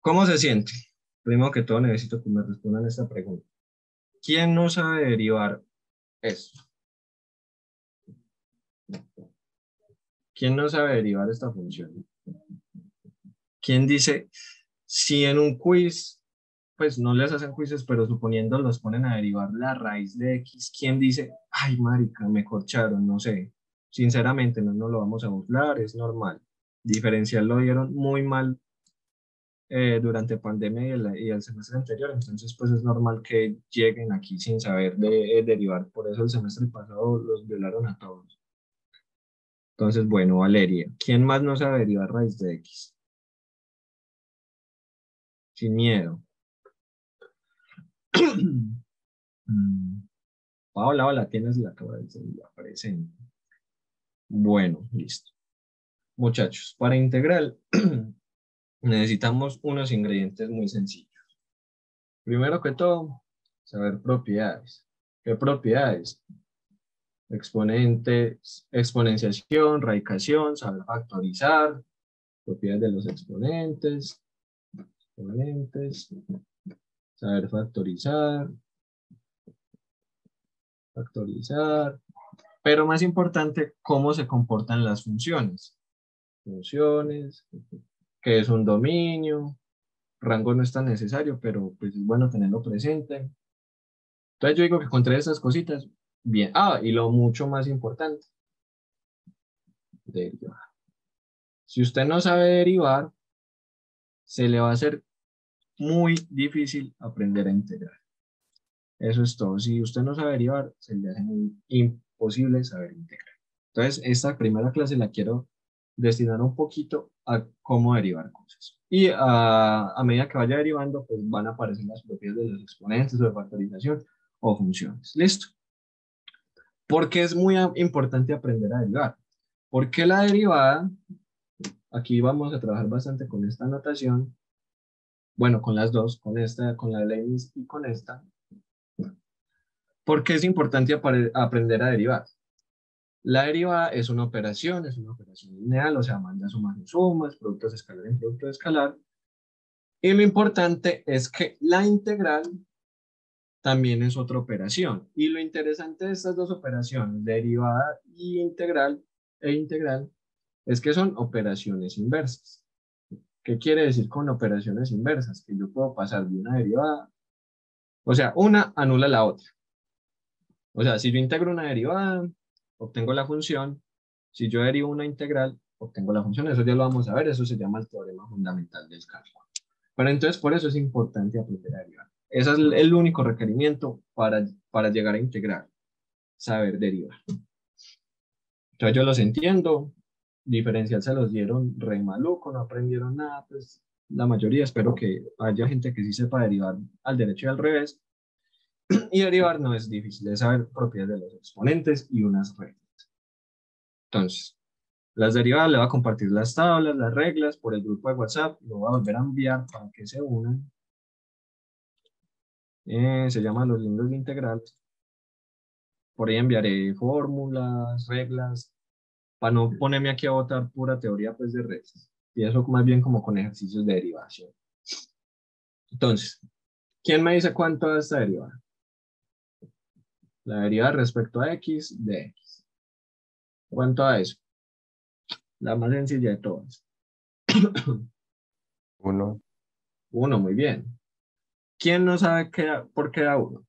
¿Cómo se siente? Primero que todo necesito que me respondan esta pregunta. ¿Quién no sabe derivar esto? ¿Quién no sabe derivar esta función? ¿Quién dice, si en un quiz, pues no les hacen quizzes, pero suponiendo los ponen a derivar la raíz de X, ¿quién dice, ay, marica, me corcharon? No sé. Sinceramente, no nos lo vamos a burlar, es normal. Diferencial lo dieron muy mal durante pandemia y el semestre anterior, entonces pues es normal que lleguen aquí sin saber derivar, por eso el semestre pasado los violaron a todos. Entonces, bueno, Valeria, ¿quién más no sabe derivar raíz de X? Sin miedo. Mm, Paola, hola, tienes la cabeza presente. Bueno, listo. Muchachos, para integral necesitamos unos ingredientes muy sencillos. Primero que todo, saber propiedades. ¿Qué propiedades? Exponentes, exponenciación, radicación, saber factorizar, propiedades de los exponentes, saber factorizar, pero más importante, cómo se comportan las funciones. Funciones, que es un dominio, rango no es tan necesario, pero pues es bueno tenerlo presente. Entonces yo digo que con tres de esas cositas, bien. Ah, y lo mucho más importante, derivar. Si usted no sabe derivar, se le va a hacer muy difícil aprender a integrar. Eso es todo. Si usted no sabe derivar, se le hace muy imposible saber integrar. Entonces, esta primera clase la quiero destinar un poquito a cómo derivar cosas. Y a medida que vaya derivando, pues van a aparecer las propiedades de los exponentes o de factorización o funciones. ¿Listo? ¿Por qué es muy importante aprender a derivar? Porque la derivada, aquí vamos a trabajar bastante con esta notación, bueno, con las dos, con esta, con la de Leibniz y con esta. ¿Por qué es importante aprender a derivar? La derivada es una operación lineal, o sea, manda sumas y sumas, productos escalar en producto escalar. Y lo importante es que la integral también es otra operación. Y lo interesante de estas dos operaciones, derivada e integral, es que son operaciones inversas. ¿Qué quiere decir con operaciones inversas? Que yo puedo pasar de una derivada, o sea, una anula la otra. O sea, si yo integro una derivada, obtengo la función. Si yo derivo una integral, obtengo la función. Eso ya lo vamos a ver. Eso se llama el teorema fundamental del cálculo. Pero entonces, por eso es importante aprender a derivar. Ese es el único requerimiento para llegar a integrar, saber derivar. Entonces, yo los entiendo. Diferencial se los dieron re maluco, no aprendieron nada. Pues la mayoría, espero que haya gente que sí sepa derivar al derecho y al revés. Y derivar no es difícil, es saber propiedades de los exponentes y unas reglas. Entonces, las derivadas le voy a compartir las tablas, las reglas por el grupo de WhatsApp. Lo voy a volver a enviar para que se unan. Se llama Los Lindos de Integral. Por ahí enviaré fórmulas, reglas, para no ponerme aquí a botar pura teoría pues, de redes. Y eso más bien como con ejercicios de derivación. Entonces, ¿quién me dice cuánto es esta derivada? La derivada respecto a x de x. ¿Cuánto a eso? La más sencilla de todas. Uno, Uno, muy bien. ¿Quién no sabe por qué da uno?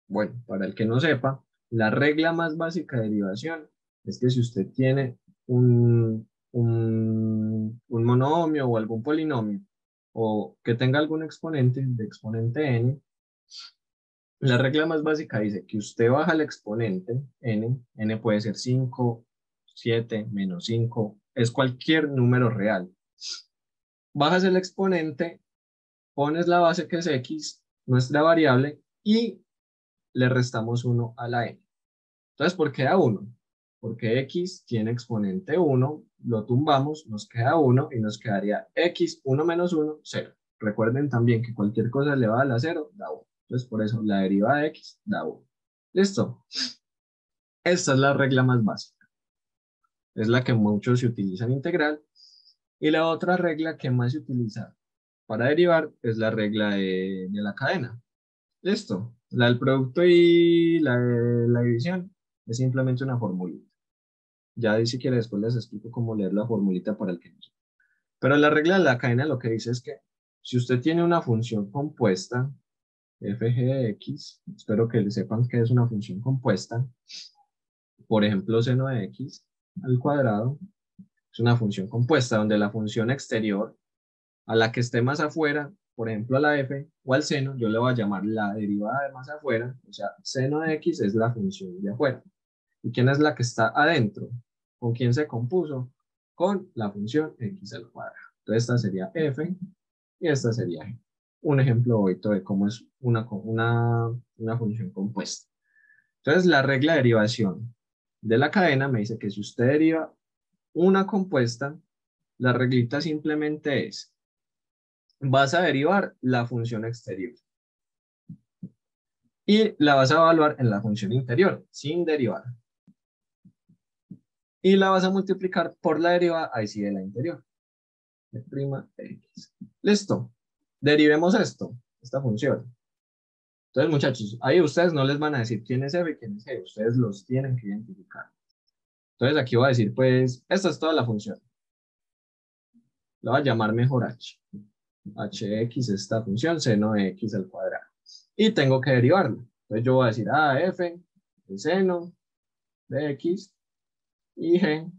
Bueno, para el que no sepa, la regla más básica de derivación es que si usted tiene un monomio o algún polinomio o que tenga algún exponente de exponente n, la regla más básica dice que usted baja el exponente n puede ser 5, 7, -5, es cualquier número real. Bajas el exponente, pones la base que es x, nuestra variable, y le restamos 1 a la n. Entonces, ¿por qué da 1? Porque x tiene exponente 1, lo tumbamos, nos queda 1 y nos quedaría x, 1 menos 1, 0. Recuerden también que cualquier cosa elevada a la 0 da 1. Entonces, por eso la derivada de x da 1. ¿Listo? Esta es la regla más básica. Es la que muchos se utiliza en integral. Y la otra regla que más se utiliza para derivar es la regla de la cadena. Listo. La del producto y la división es simplemente una formulita. Ya si quiere después les explico cómo leer la formulita para el que no sepa. Pero la regla de la cadena lo que dice es que si usted tiene una función compuesta, f g de x, espero que sepan que es una función compuesta, por ejemplo, seno de x al cuadrado, es una función compuesta donde la función exterior a la que esté más afuera, por ejemplo a la f o al seno, yo le voy a llamar la derivada de más afuera, o sea, seno de x es la función de afuera. ¿Y quién es la que está adentro? ¿Con quién se compuso? Con la función x al cuadrado. Entonces esta sería f y esta sería g. Un ejemplo bonito de cómo es una función compuesta. Entonces la regla de derivación de la cadena me dice que si usted deriva una compuesta, la reglita simplemente es, vas a derivar la función exterior y la vas a evaluar en la función interior, sin derivar. Y la vas a multiplicar por la derivada, ahí sí, de la interior. X. Listo. Derivemos esta función. Entonces, muchachos, ahí ustedes no les van a decir quién es f y quién es g. Ustedes los tienen que identificar. Entonces, aquí voy a decir, pues, esta es toda la función. La voy a llamar mejor h. Hx, esta función, seno de x al cuadrado. Y tengo que derivarla. Entonces, yo voy a decir, f es seno de x y g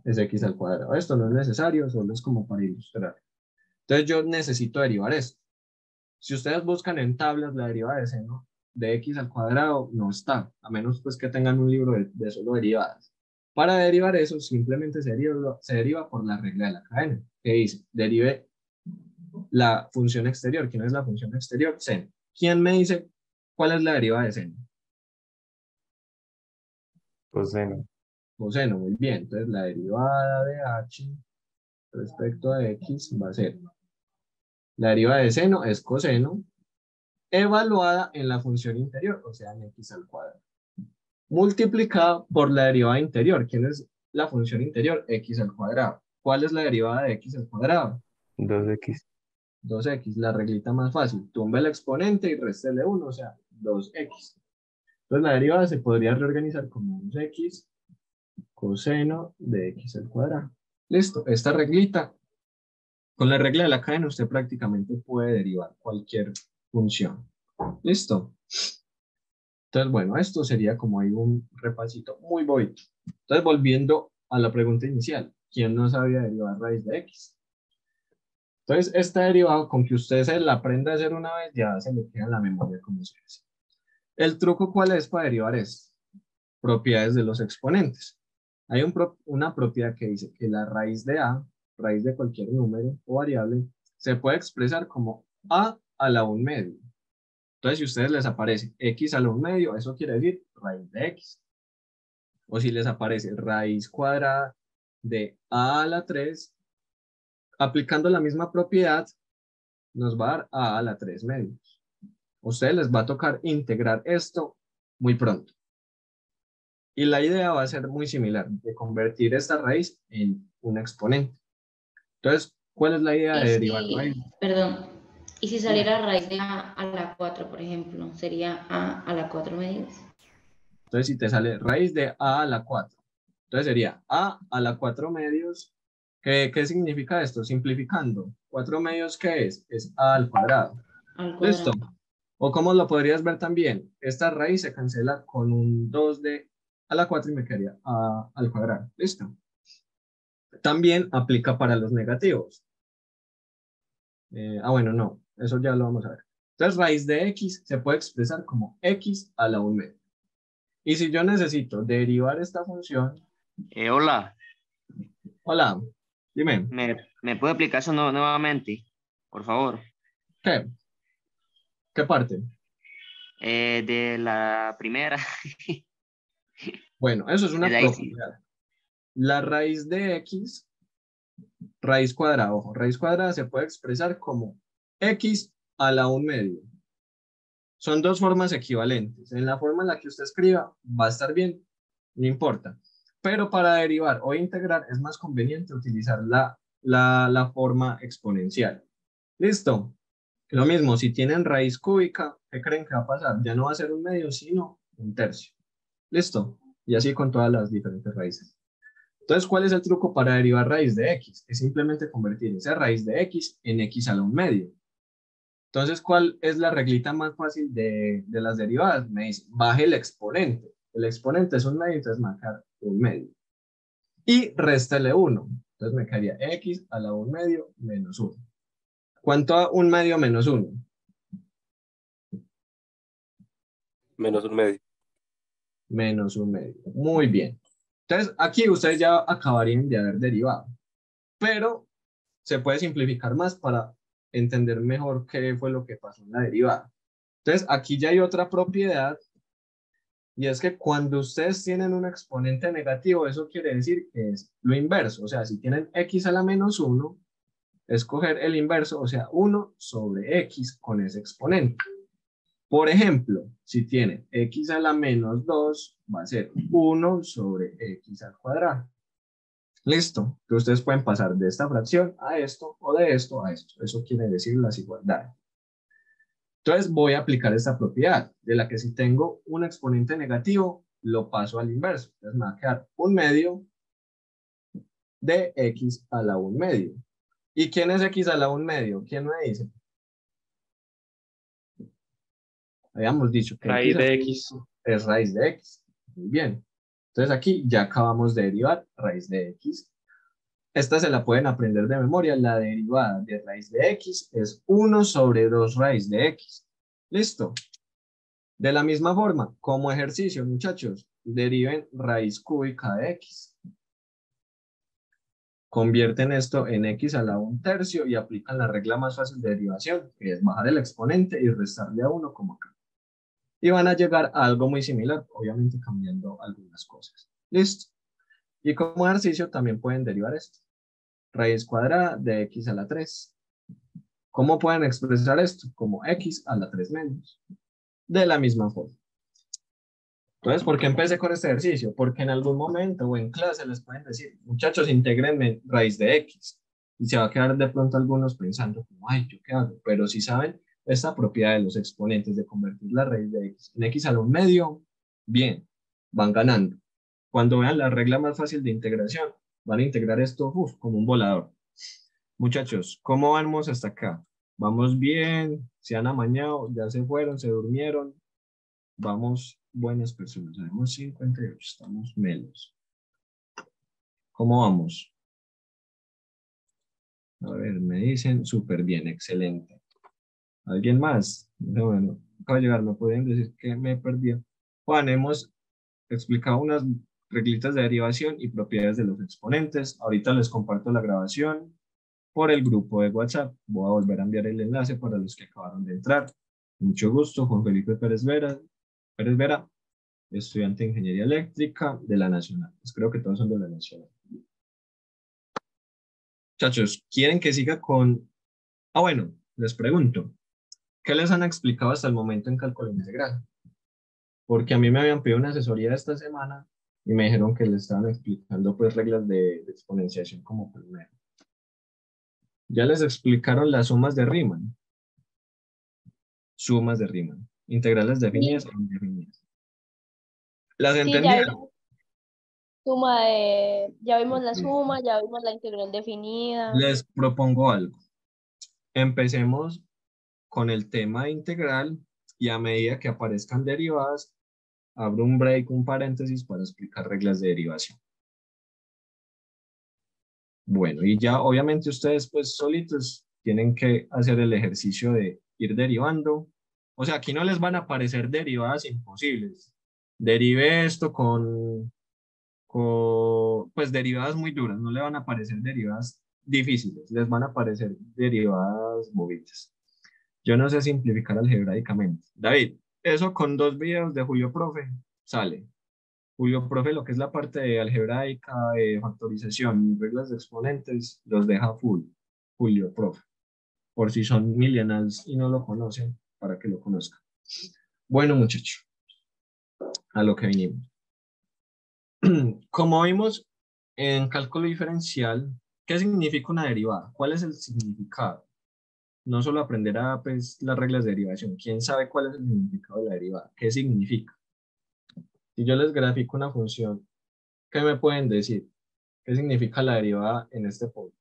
es x al cuadrado. Esto no es necesario, solo es como para ilustrar. Entonces, yo necesito derivar esto. Si ustedes buscan en tablas la derivada de seno de x al cuadrado, no está, a menos pues que tengan un libro de solo derivadas. Para derivar eso, simplemente se deriva por la regla de la cadena, que dice, derive la función exterior. ¿Quién es la función exterior? Seno. ¿Quién me dice cuál es la derivada de seno? Coseno. Coseno, muy bien. Entonces la derivada de h respecto a x va a ser, la derivada de seno es coseno, evaluada en la función interior, o sea, en x al cuadrado, multiplicada por la derivada interior. ¿Quién es la función interior? X al cuadrado. ¿Cuál es la derivada de x al cuadrado? 2x. 2x, la reglita más fácil. Tumbe el exponente y réstele 1, o sea, 2x. Entonces la derivada se podría reorganizar como 2x coseno de x al cuadrado. Listo, esta reglita, con la regla de la cadena usted prácticamente puede derivar cualquier función. Listo. Entonces, bueno, esto sería como ahí un repasito muy bonito. Entonces, volviendo a la pregunta inicial, ¿quién no sabía derivar raíz de x? Entonces, esta derivada, con que usted se la aprenda a hacer una vez, ya se le queda en la memoria como se hace. ¿El truco cuál es para derivar esto? Propiedades de los exponentes. Hay una propiedad que dice que la raíz de a, raíz de cualquier número o variable, se puede expresar como a la 1/2. Entonces, si a ustedes les aparece x a la 1/2, eso quiere decir raíz de x. O si les aparece raíz cuadrada de a la 3, aplicando la misma propiedad, nos va a dar a la 3/2. A ustedes les va a tocar integrar esto muy pronto. Y la idea va a ser muy similar, de convertir esta raíz en un exponente. Entonces, ¿cuál es la idea Y de derivar si, raíz? perdón, y si Dime. saliera raíz de a la 4, por ejemplo, sería a la 4 medios. Entonces, si te sale raíz de a la 4, entonces sería a la 4 medios. ¿Qué significa esto? Simplificando. 4 medios, ¿qué es? Es a al cuadrado. Al ¿Listo? cuadrado. O como lo podrías ver también, esta raíz se cancela con un 2 de a la 4 y me quedaría a al cuadrado. ¿Listo? También aplica para los negativos. Bueno, no, eso ya lo vamos a ver. Entonces, raíz de x se puede expresar como x a la 1/2. Y si yo necesito derivar esta función, Hola, hola, dime, ¿me puede explicar eso nuevamente? Por favor. ¿qué? ¿Qué parte? De la primera, Bueno, eso es de una ahí sí. propiedad. La raíz de x, raíz cuadrada, ojo, raíz cuadrada se puede expresar como x a la 1/2. Son dos formas equivalentes. En la forma en la que usted escriba va a estar bien, no importa. Pero para derivar o integrar es más conveniente utilizar la forma exponencial. ¿Listo? Lo mismo, si tienen raíz cúbica, ¿qué creen que va a pasar? Ya no va a ser un medio, sino un tercio. ¿Listo? Y así con todas las diferentes raíces. Entonces, ¿cuál es el truco para derivar raíz de x? Es simplemente convertir esa raíz de x en x a la 1/2. Entonces, ¿cuál es la reglita más fácil de las derivadas? Me dice, baje el exponente. El exponente es 1/2, entonces me va a quedar 1/2. Y réstele 1. Entonces me quedaría x a la 1/2 menos 1. ¿Cuánto a 1/2 menos 1? Menos 1/2. Menos 1/2. Muy bien. Entonces, aquí ustedes ya acabarían de haber derivado. Pero se puede simplificar más para entender mejor qué fue lo que pasó en la derivada. Entonces, aquí ya hay otra propiedad, y es que cuando ustedes tienen un exponente negativo, eso quiere decir que es lo inverso. O sea, si tienen x a la menos 1, escoger el inverso, o sea, 1 sobre x con ese exponente. Por ejemplo, si tiene x a la menos 2, va a ser 1 sobre x al cuadrado. Listo, que ustedes pueden pasar de esta fracción a esto o de esto a esto. Eso quiere decir las igualdades. Entonces voy a aplicar esta propiedad de la que si tengo un exponente negativo, lo paso al inverso. Entonces me va a quedar 1/2 de x a la 1/2. ¿Y quién es x a la 1/2? ¿Quién me dice? Habíamos dicho que Raíz de x es raíz de x. Muy bien. Entonces aquí ya acabamos de derivar raíz de x. Esta se la pueden aprender de memoria. La derivada de raíz de x es 1 sobre 2 raíz de x. ¿Listo? De la misma forma, como ejercicio, muchachos, deriven raíz cúbica de x. Convierten esto en x a la 1/3 y aplican la regla más fácil de derivación, que es bajar el exponente y restarle a 1 como acá. Y van a llegar a algo muy similar, obviamente cambiando algunas cosas. ¿Listo? Y como ejercicio también pueden derivar esto. Raíz cuadrada de x a la 3. ¿Cómo pueden expresar esto? Como x a la 3 menos. De la misma forma. Entonces, ¿por qué empecé con este ejercicio? Porque en algún momento o en clase les pueden decir, muchachos, intégrenme raíz de x. Y se va a quedar de pronto algunos pensando, ay, ¿yo qué hago? Pero si saben esta propiedad de los exponentes de convertir la raíz de x en x a la 1/2, bien, van ganando. Cuando vean la regla más fácil de integración, van a integrar esto como un volador. Muchachos, ¿cómo vamos hasta acá? ¿Vamos bien? ¿Se han amañado? ¿Ya se fueron? ¿Se durmieron? Vamos, buenas personas. Tenemos 58, estamos menos. ¿Cómo vamos? A ver, me dicen súper bien, excelente. ¿Alguien más? Bueno, acabo de llegar, me pueden decir que me perdí. Juan, hemos explicado unas reglitas de derivación y propiedades de los exponentes. Ahorita les comparto la grabación por el grupo de WhatsApp. Voy a volver a enviar el enlace para los que acabaron de entrar. Mucho gusto, Juan Felipe Pérez Vera, estudiante de Ingeniería Eléctrica de la Nacional. Pues creo que todos son de la Nacional. Muchachos, ¿quieren que siga con...? Ah, bueno, les pregunto. ¿Qué les han explicado hasta el momento en cálculo integral? Porque a mí me habían pedido una asesoría esta semana y me dijeron que les estaban explicando pues reglas de exponenciación como primero. Ya les explicaron las sumas de Riemann. Sumas de Riemann. Integrales definidas e indefinidas. ¿Las Sí, entendieron? ya vimos la Ok. suma, ya vimos la integral definida. Les propongo algo. Empecemos con el tema integral y a medida que aparezcan derivadas, abro un break, un paréntesis para explicar reglas de derivación. Bueno, y ya obviamente ustedes pues solitos tienen que hacer el ejercicio de ir derivando. O sea, aquí no les van a aparecer derivadas imposibles. Derive esto pues derivadas muy duras, no le van a aparecer derivadas difíciles, les van a aparecer derivadas bobitas. Yo no sé simplificar algebraicamente. David, eso con 2 videos de Julio Profe sale. Julio Profe, lo que es la parte de algebraica, de factorización y reglas de exponentes, los deja full. Julio Profe. Por si son millennials y no lo conocen, para que lo conozcan. Bueno, muchachos, a lo que vinimos. Como vimos en cálculo diferencial, ¿qué significa una derivada? ¿Cuál es el significado? no solo aprender a, pues, las reglas de derivación. ¿Quién sabe cuál es el significado de la derivada? ¿Qué significa? Si yo les grafico una función, ¿qué me pueden decir? ¿Qué significa la derivada en este punto?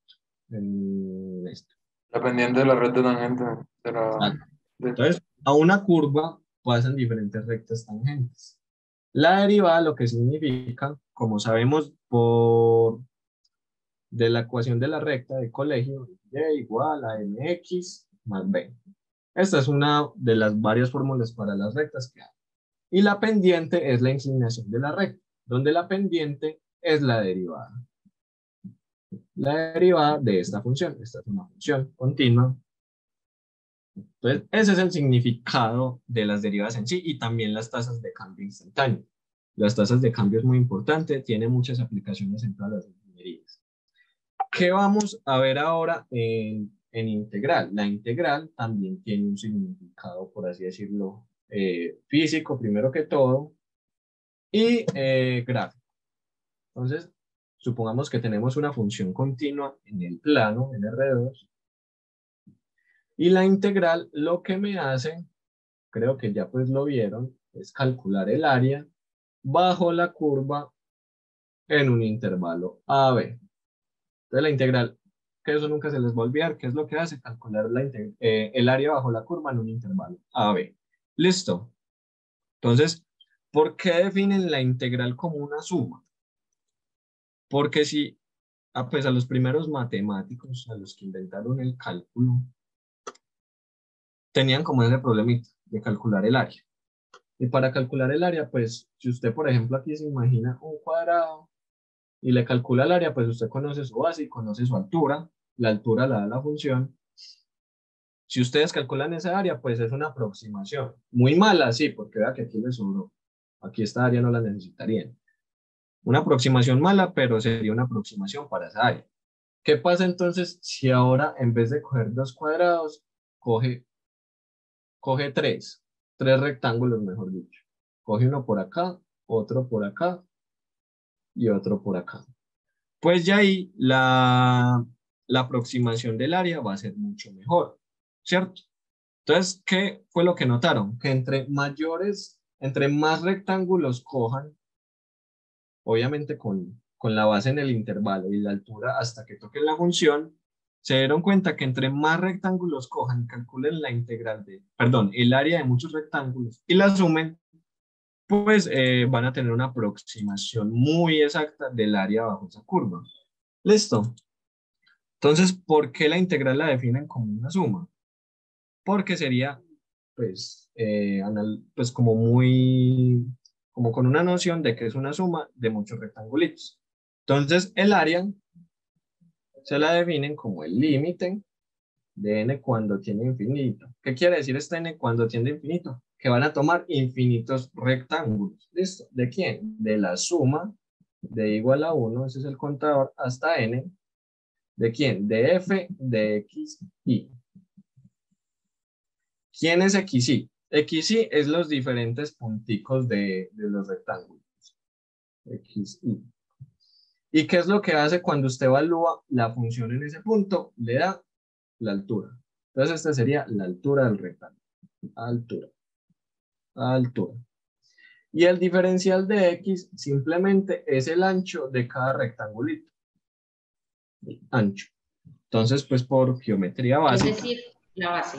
En esto. La pendiente de la red de tangente. Entonces, a una curva pasan diferentes rectas tangentes. La derivada lo que significa, como sabemos de la ecuación de la recta de colegio, y igual a mx más b. Esta es una de las varias fórmulas para las rectas que hay. Y la pendiente es la inclinación de la recta, donde la pendiente es la derivada. La derivada de esta función. Esta es una función continua. Entonces, ese es el significado de las derivadas en sí y también las tasas de cambio instantáneo. Las tasas de cambio es muy importante, tiene muchas aplicaciones en todas las ingenierías. ¿Qué vamos a ver ahora en integral? La integral también tiene un significado, por así decirlo, físico primero que todo y gráfico. Entonces, supongamos que tenemos una función continua en el plano, en R2, y la integral lo que me hace, creo que ya pues lo vieron, es calcular el área bajo la curva en un intervalo AB. Entonces la integral, que eso nunca se les va a olvidar, ¿qué es lo que hace? Calcular el área bajo la curva en un intervalo AB. Listo. Entonces, ¿por qué definen la integral como una suma? Porque si, pues a los primeros matemáticos, a los que inventaron el cálculo, tenían como ese problemita de calcular el área. Y para calcular el área, pues, si usted, por ejemplo, aquí se imagina un cuadrado y le calcula el área, pues usted conoce su base y conoce su altura. La altura la da la función. Si ustedes calculan esa área, pues es una aproximación. Muy mala, sí, porque vea que aquí le sobró. Aquí esta área no la necesitarían. Una aproximación mala, pero sería una aproximación para esa área. ¿Qué pasa entonces si ahora, en vez de coger dos cuadrados, coge tres rectángulos, mejor dicho? Coge uno por acá, otro por acá y otro por acá. Pues ya ahí la aproximación del área va a ser mucho mejor, ¿cierto? Entonces, ¿qué fue lo que notaron? Que entre más rectángulos cojan, obviamente con la base en el intervalo y la altura hasta que toquen la función, se dieron cuenta que entre más rectángulos cojan y calculen la integral el área de muchos rectángulos y la sumen, pues van a tener una aproximación muy exacta del área bajo esa curva. ¿Listo? Entonces, ¿por qué la integral la definen como una suma? Porque sería, pues, pues como con una noción de que es una suma de muchos rectangulitos. Entonces, el área se la definen como el límite de n cuando tiene infinito. ¿Qué quiere decir este n cuando tiene infinito? Que van a tomar infinitos rectángulos. ¿Listo? ¿De quién? De la suma de igual a 1, ese es el contador, hasta n. ¿De quién? De f de x, y. ¿Quién es xy? Xy es los diferentes punticos de los rectángulos. Xy. ¿Y qué es lo que hace cuando usted evalúa la función en ese punto? Le da la altura. Entonces esta sería la altura del rectángulo. Altura. Y el diferencial de x simplemente es el ancho de cada rectangulito. El ancho. Entonces, pues por geometría básica. Es decir, la base.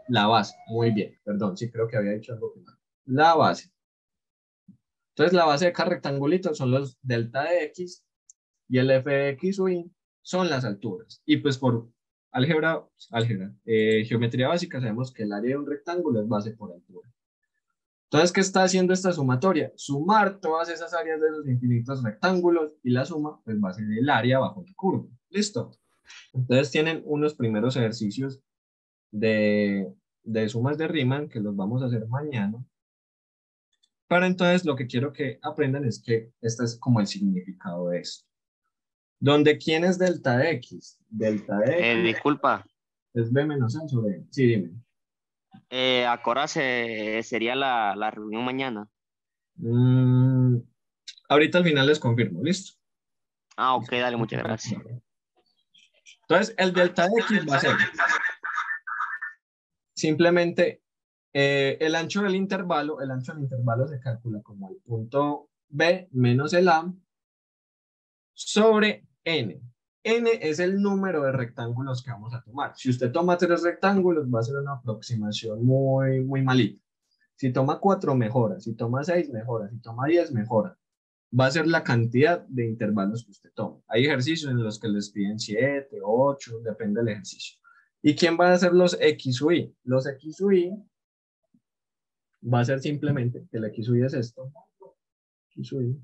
La base, muy bien, perdón, sí creo que había dicho algo que no. La base. Entonces la base de cada rectangulito son los delta de x y el f de x o y son las alturas. Y pues por geometría básica sabemos que el área de un rectángulo es base por altura. Entonces, ¿qué está haciendo esta sumatoria? Sumar todas esas áreas de esos infinitos rectángulos y la suma pues va a ser el área bajo la curva. ¿Listo? Entonces tienen unos primeros ejercicios de sumas de Riemann que los vamos a hacer mañana. Pero entonces lo que quiero que aprendan es que este es como el significado de esto. Donde ¿quién es delta de x? Delta de x Disculpa, es b menos a sobre n. Sí, dime. ahora sería la reunión mañana. Ahorita al final les confirmo, ¿listo? Ah, ok, dale, muchas gracias. Entonces el delta de x va a ser simplemente el ancho del intervalo se calcula como el punto B menos el A sobre N. N es el número de rectángulos que vamos a tomar. Si usted toma 3 rectángulos, va a ser una aproximación muy malita. Si toma 4, mejora. Si toma 6, mejora. Si toma 10, mejora. Va a ser la cantidad de intervalos que usted toma. Hay ejercicios en los que les piden 7, 8, depende del ejercicio. ¿Y quién va a hacer los X sub Y? Los X sub Y va a ser simplemente, el X sub Y es esto. X sub Y.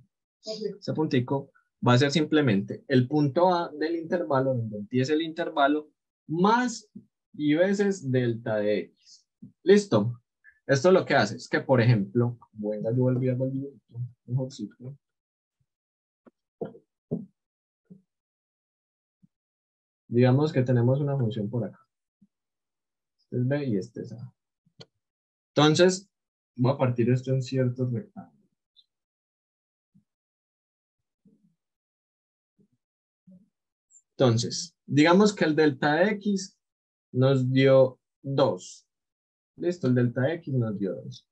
Ese puntico va a ser simplemente el punto A del intervalo, donde empieza el intervalo, más y veces delta de X. ¿Listo? Esto lo que hace es que, por ejemplo, venga, yo volví a volver mejor ciclo. Digamos que tenemos una función por acá. Este es B y este es A. Entonces, voy a partir esto en ciertos rectángulos. Entonces, digamos que el delta de X nos dio 2. Listo, el delta de X nos dio 2.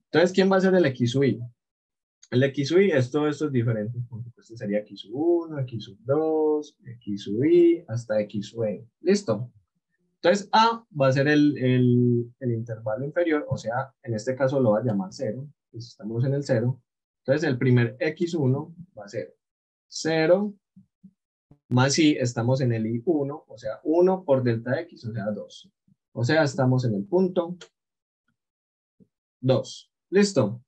Entonces, ¿quién va a ser el X sub Y? El X sub Y es todos estos diferentes puntos. Este sería X sub 1, X sub 2, X sub Y, hasta X sub N. ¿Listo? Entonces, A va a ser el intervalo inferior, o sea, en este caso lo va a llamar 0. Pues estamos en el 0. Entonces, el primer X1 va a ser 0 más Y, estamos en el Y1, o sea, 1 por delta X, o sea, 2. O sea, estamos en el punto 2. ¿Listo?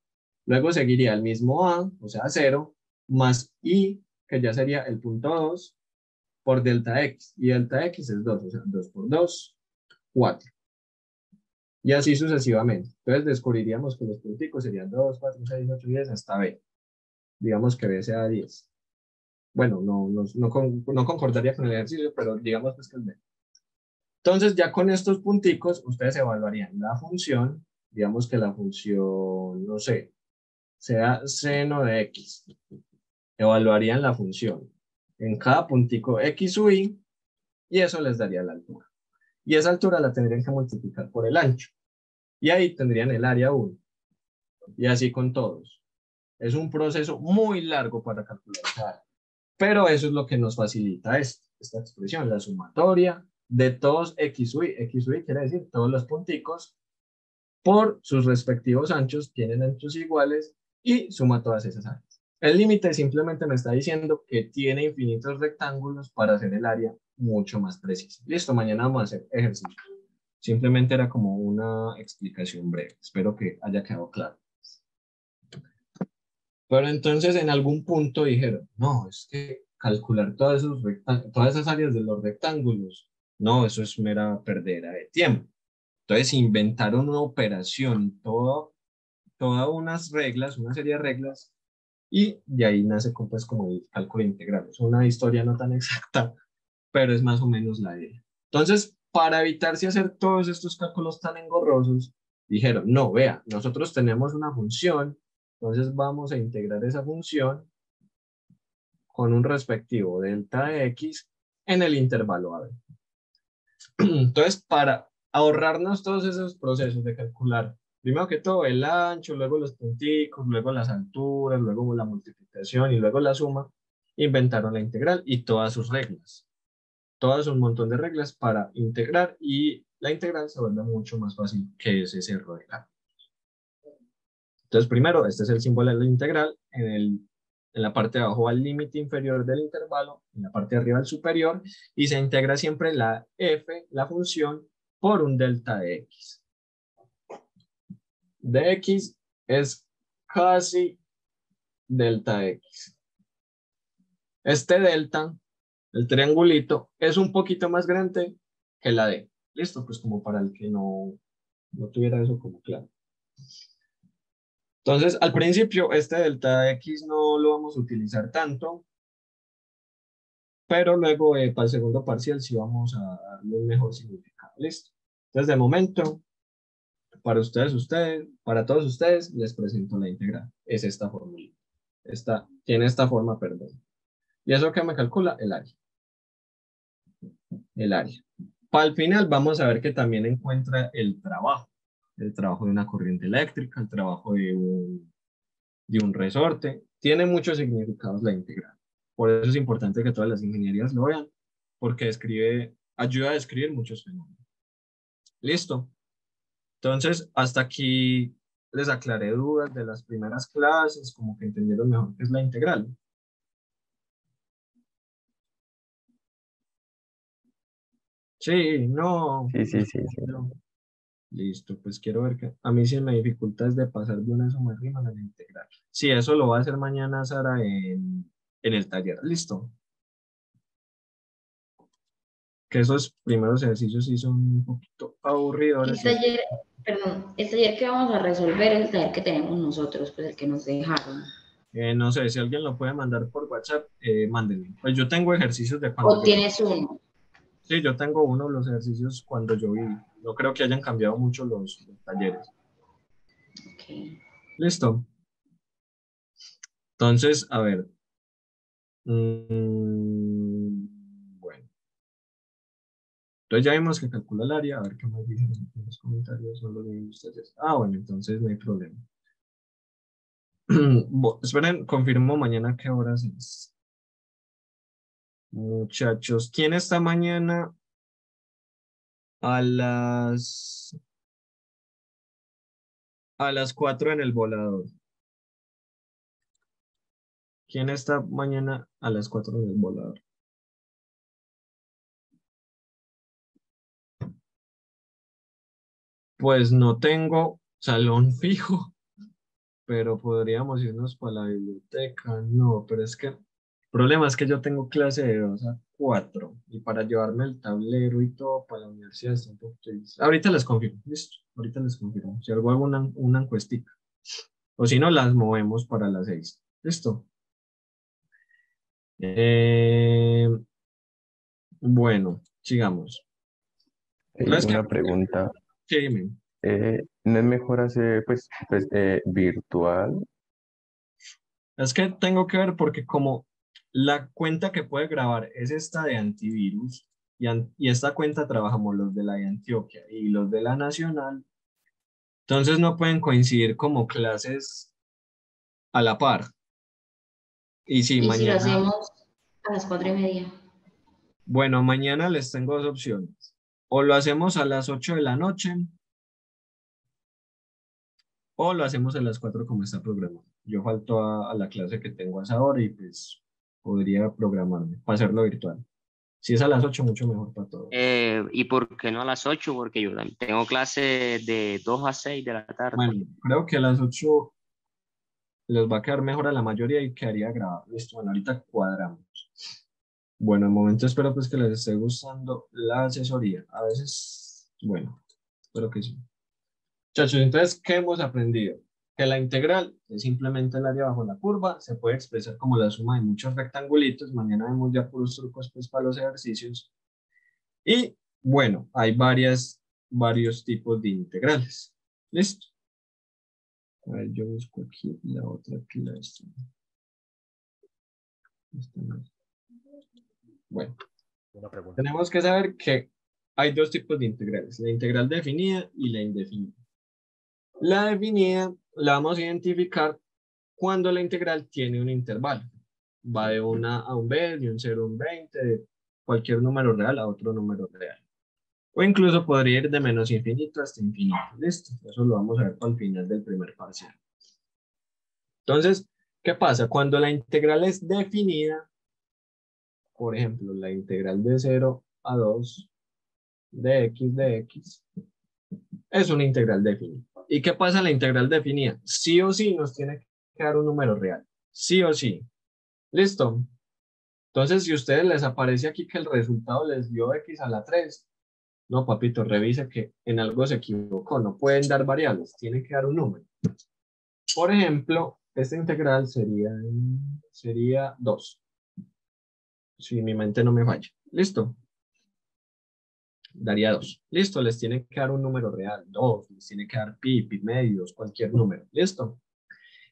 Luego seguiría el mismo A, o sea, 0, más Y, que ya sería el punto 2, por delta X. Y delta X es 2, o sea, 2 por 2, 4. Y así sucesivamente. Entonces descubriríamos que los punticos serían 2, 4, 6, 8, 10, hasta B. Digamos que B sea 10. Bueno, no concordaría con el ejercicio, pero digamos pues que es B. Entonces, ya con estos punticos, ustedes evaluarían la función. Digamos que la función, no sé, sea seno de X. Evaluarían la función en cada puntico X sub Y, y eso les daría la altura. Y esa altura la tendrían que multiplicar por el ancho. Y ahí tendrían el área 1. Y así con todos. Es un proceso muy largo para calcular esa área. Pero eso es lo que nos facilita esta expresión, la sumatoria de todos X sub Y. X sub Y quiere decir todos los punticos por sus respectivos anchos, tienen anchos iguales, y suma todas esas áreas. El límite simplemente me está diciendo que tiene infinitos rectángulos para hacer el área mucho más precisa. Listo, mañana vamos a hacer ejercicio. Simplemente era como una explicación breve. Espero que haya quedado claro. Pero entonces en algún punto dijeron, no, es que calcular todas esas áreas de los rectángulos, no, eso es mera perdera de tiempo. Entonces inventaron una operación, todas unas reglas, una serie de reglas, y de ahí nace pues, como el cálculo integral. Es una historia no tan exacta, pero es más o menos la idea. Entonces, para evitarse hacer todos estos cálculos tan engorrosos, dijeron, no, vea, nosotros tenemos una función, entonces vamos a integrar esa función con un respectivo delta de X en el intervalo AB. Entonces, para ahorrarnos todos esos procesos de calcular, primero que todo el ancho, luego los punticos, luego las alturas, luego la multiplicación y luego la suma, inventaron la integral y todas sus reglas. Todas un montón de reglas para integrar, y la integral se vuelve mucho más fácil que ese cerro de cálculo. Entonces, primero, este es el símbolo de la integral. En la parte de abajo va el límite inferior del intervalo, en la parte de arriba el superior, y se integra siempre la f, la función, por un delta de x. De x es casi delta de x. Este delta, el triangulito, es un poquito más grande que la d. Listo, pues como para el que no tuviera eso como claro. Entonces, al principio, este delta de x no lo vamos a utilizar tanto, pero luego para el segundo parcial sí vamos a darle un mejor significado. Listo. Entonces, de momento, para todos ustedes, les presento la integral. Es esta fórmula. Tiene esta forma, perdón. ¿Y eso qué me calcula? El área. El área. Para el final vamos a ver que también encuentra el trabajo de una corriente eléctrica, el trabajo de un resorte. Tiene muchos significados la integral. Por eso es importante que todas las ingenierías lo vean, porque ayuda a describir muchos fenómenos. Listo. Entonces, hasta aquí les aclaré dudas de las primeras clases, como que entendieron mejor qué es la integral. Sí, no. Sí. No. Listo, pues quiero ver que a mí sí me dificulta es de pasar de una suma de rima a la integral. Sí, eso lo va a hacer mañana Sara en el taller. Listo. Que esos primeros ejercicios sí son un poquito aburridores. El taller que vamos a resolver es el taller que tenemos nosotros, pues el que nos dejaron. No sé, si alguien lo puede mandar por WhatsApp, mándenme. Pues yo tengo ejercicios de cuando ¿O tienes uno? Sí, yo tengo uno de los ejercicios cuando yo viví. No creo que hayan cambiado mucho los talleres. Ok. Listo. Entonces, a ver. Bueno. Entonces ya vimos que calcula el área. A ver qué más dicen en los comentarios. No lo ven ustedes. Ah, bueno, entonces no hay problema. Esperen, confirmo mañana qué horas es. Muchachos, ¿quién está mañana a las 4 en el volador? ¿Quién está mañana a las 4 en el volador? Pues no tengo salón fijo, pero podríamos irnos para la biblioteca. No, pero es que el problema es que yo tengo clase de 2 a 4 y para llevarme el tablero y todo para la universidad está un poquito difícil. Ahorita les confirmo, listo. Ahorita les confirmo. Si algo hago una encuestica. O si no, las movemos para las 6. Listo. Bueno, sigamos. Entonces, Una pregunta. ¿qué dime? ¿No es mejor hacer virtual? Es que tengo que ver porque como la cuenta que puede grabar es esta de antivirus y esta cuenta trabajamos los de la de Antioquia y los de la Nacional, entonces no pueden coincidir como clases a la par. Y sí, ¿Y si lo mañana, hacemos a las 4:30? bueno, mañana les tengo dos opciones. O lo hacemos a las 8 de la noche o lo hacemos a las 4 como está programado. Yo falto a la clase que tengo a esa hora y pues podría programarme para hacerlo virtual. Si es a las 8, mucho mejor para todos. ¿Y por qué no a las 8? Porque yo también tengo clase de 2 a 6 de la tarde. Bueno, creo que a las 8 les va a quedar mejor a la mayoría y quedaría grabado. Listo, bueno, ahorita cuadramos. Bueno, de momento espero pues que les esté gustando la asesoría. A veces, bueno, espero que sí. Muchachos, entonces, ¿qué hemos aprendido? Que la integral es simplemente el área bajo la curva, se puede expresar como la suma de muchos rectangulitos. Mañana vemos ya puros trucos pues para los ejercicios. Y bueno, hay varios tipos de integrales. ¿Listo? A ver, yo busco aquí la otra que la esta. Bueno, tenemos que saber que hay dos tipos de integrales, la integral definida y la indefinida. La definida la vamos a identificar cuando la integral tiene un intervalo. Va de 1 a un b, de un 0 a un 20, de cualquier número real a otro número real. O incluso podría ir de menos infinito hasta infinito. Listo, eso lo vamos a ver para el final del primer parcial. Entonces, ¿qué pasa? Cuando la integral es definida, por ejemplo, la integral de 0 a 2 de x, es una integral definida. ¿Y qué pasa en la integral definida? Sí o sí nos tiene que dar un número real. Sí o sí. ¿Listo? Entonces, si a ustedes les aparece aquí que el resultado les dio x a la 3, no, papito, revise que en algo se equivocó. No pueden dar variables, tienen que dar un número. Por ejemplo, esta integral sería 2. Si mi mente no me falla. ¿Listo? Daría 2. Listo, les tiene que dar un número real. 2, les tiene que dar pi medios, cualquier número. ¿Listo?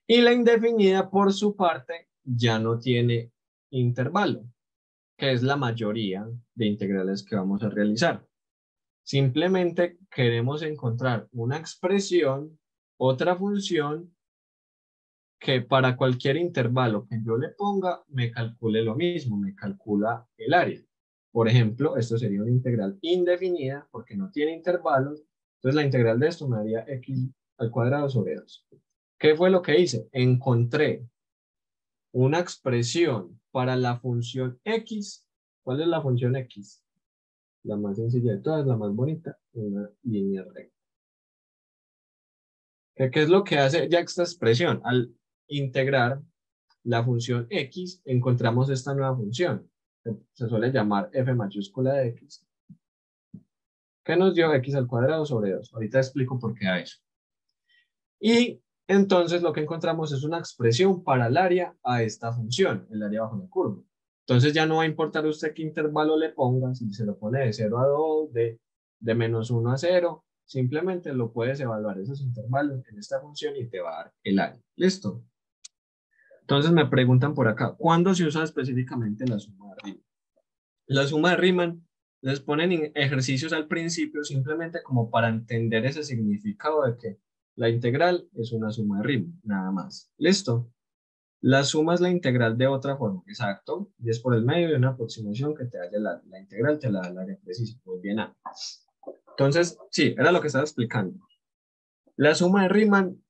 Y la indefinida, por su parte, ya no tiene intervalo, que es la mayoría de integrales que vamos a realizar. Simplemente queremos encontrar una expresión, otra función, que para cualquier intervalo que yo le ponga, me calcule lo mismo, me calcula el área. Por ejemplo, esto sería una integral indefinida porque no tiene intervalos. Entonces la integral de esto me daría x al cuadrado sobre 2. ¿Qué fue lo que hice? Encontré una expresión para la función x. ¿Cuál es la función x? La más sencilla de todas, la más bonita, una línea recta. ¿Qué es lo que hace ya esta expresión? Al integrar la función x, encontramos esta nueva función. Se suele llamar f mayúscula de x. ¿Qué nos dio x al cuadrado sobre 2? Ahorita explico por qué a eso. Y entonces lo que encontramos es una expresión para el área a esta función, el área bajo la curva. Entonces ya no va a importar usted qué intervalo le ponga, si se lo pone de 0 a 2, de menos 1 a 0, simplemente lo puedes evaluar esos intervalos en esta función y te va a dar el área. ¿Listo? Entonces me preguntan por acá, ¿cuándo se usa específicamente la suma de Riemann? La suma de Riemann les ponen ejercicios al principio simplemente como para entender ese significado de que la integral es una suma de Riemann, nada más. ¿Listo? La suma es la integral de otra forma, exacto, y es por el medio de una aproximación que te da la integral, te la da el área precisa. Muy bien. Entonces, sí, era lo que estaba explicando. La suma de Riemann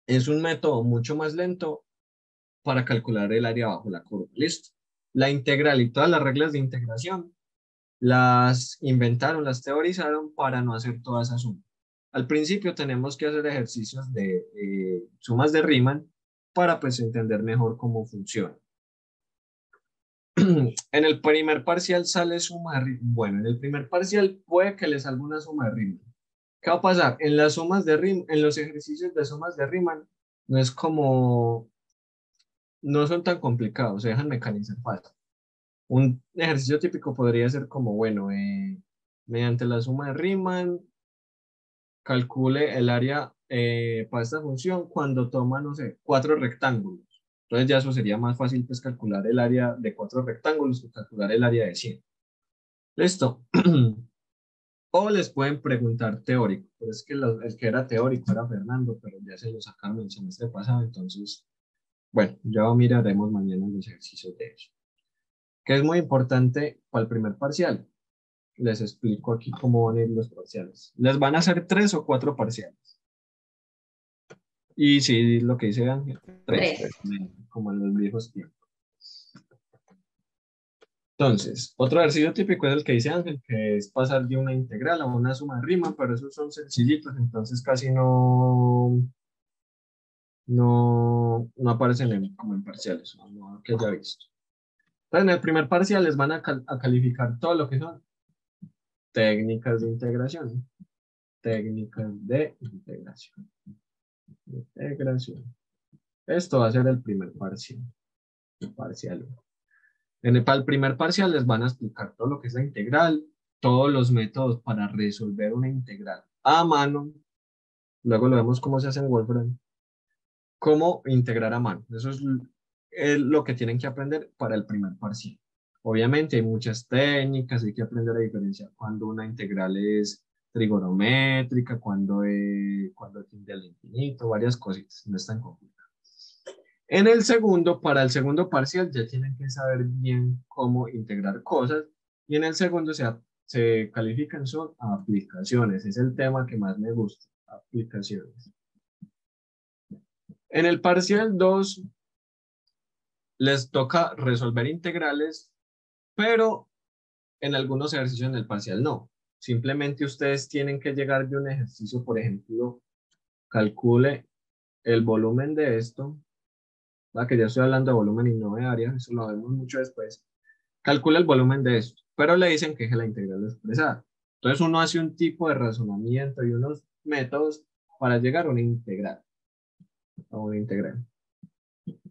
es un método mucho más lento para calcular el área bajo la curva. Listo. La integral y todas las reglas de integración las inventaron, las teorizaron para no hacer toda esa suma. Al principio tenemos que hacer ejercicios de sumas de Riemann para pues entender mejor cómo funciona. En el primer parcial sale suma de Riemann. Bueno, en el primer parcial puede que le salga una suma de Riemann. ¿Qué va a pasar? En las sumas de Riemann, en los ejercicios de sumas de Riemann, no es como, no son tan complicados, se dejan mecanizar fácil. Un ejercicio típico podría ser como, bueno, mediante la suma de Riemann, calcule el área para esta función cuando toma, no sé, 4 rectángulos. Entonces ya eso sería más fácil pues calcular el área de 4 rectángulos que calcular el área de 100. ¿Listo? O les pueden preguntar teórico, pero es que el que era teórico era Fernando, pero ya se lo sacaron el semestre pasado, entonces, bueno, ya miraremos mañana los ejercicios de eso. Que es muy importante para el primer parcial. Les explico aquí cómo van a ir los parciales. Les van a hacer 3 o 4 parciales. Y sí, lo que dice Ángel, 3, como en los viejos tiempos. Entonces, otro ejercicio típico es el que dice Ángel, que es pasar de una integral a una suma de Riemann, pero esos son sencillitos, entonces casi no aparecen como en parciales, no que haya visto. Entonces, en el primer parcial les van a calificar todo lo que son técnicas de integración. Técnicas de integración. Esto va a ser el primer parcial. Parcial 1. Para el primer parcial les van a explicar todo lo que es la integral, todos los métodos para resolver una integral a mano. Luego lo vemos cómo se hace en Wolfram. Cómo integrar a mano. Eso es lo que tienen que aprender para el primer parcial. Obviamente hay muchas técnicas, hay que aprender a diferenciar cuando una integral es trigonométrica, cuando tiende al infinito, varias cositas, no es tan complicado. Para el segundo parcial ya tienen que saber bien cómo integrar cosas y en el segundo se califican son aplicaciones, es el tema que más me gusta, aplicaciones. En el parcial 2 les toca resolver integrales, pero en algunos ejercicios en el parcial no. Simplemente ustedes tienen que llegar de un ejercicio, por ejemplo, calcule el volumen de esto, que ya estoy hablando de volumen y no de área, eso lo vemos mucho después. Calcula el volumen de esto, pero le dicen que es la integral expresada. Entonces uno hace un tipo de razonamiento y unos métodos para llegar a una integral.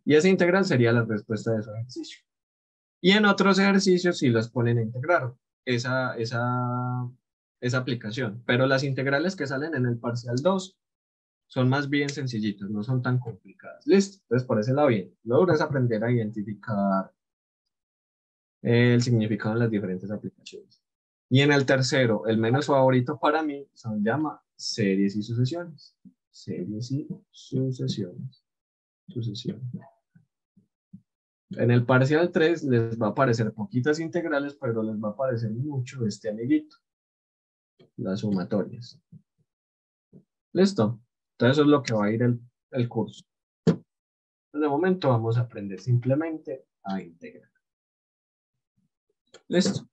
Y esa integral sería la respuesta de ese ejercicio. Y en otros ejercicios sí los ponen a integrar esa aplicación. Pero las integrales que salen en el parcial 2 son más bien sencillitas, no son tan complicadas. Listo, entonces por ese lado bien. Luego es aprender a identificar el significado en las diferentes aplicaciones. Y en el tercero, el menos favorito para mí, se llama series y sucesiones. Series y sucesiones. Sucesiones. En el parcial 3 les va a aparecer poquitas integrales, pero les va a aparecer mucho este amiguito, las sumatorias. ¿Listo? Entonces eso es lo que va a ir el curso. De momento vamos a aprender simplemente a integrar. ¿Listo?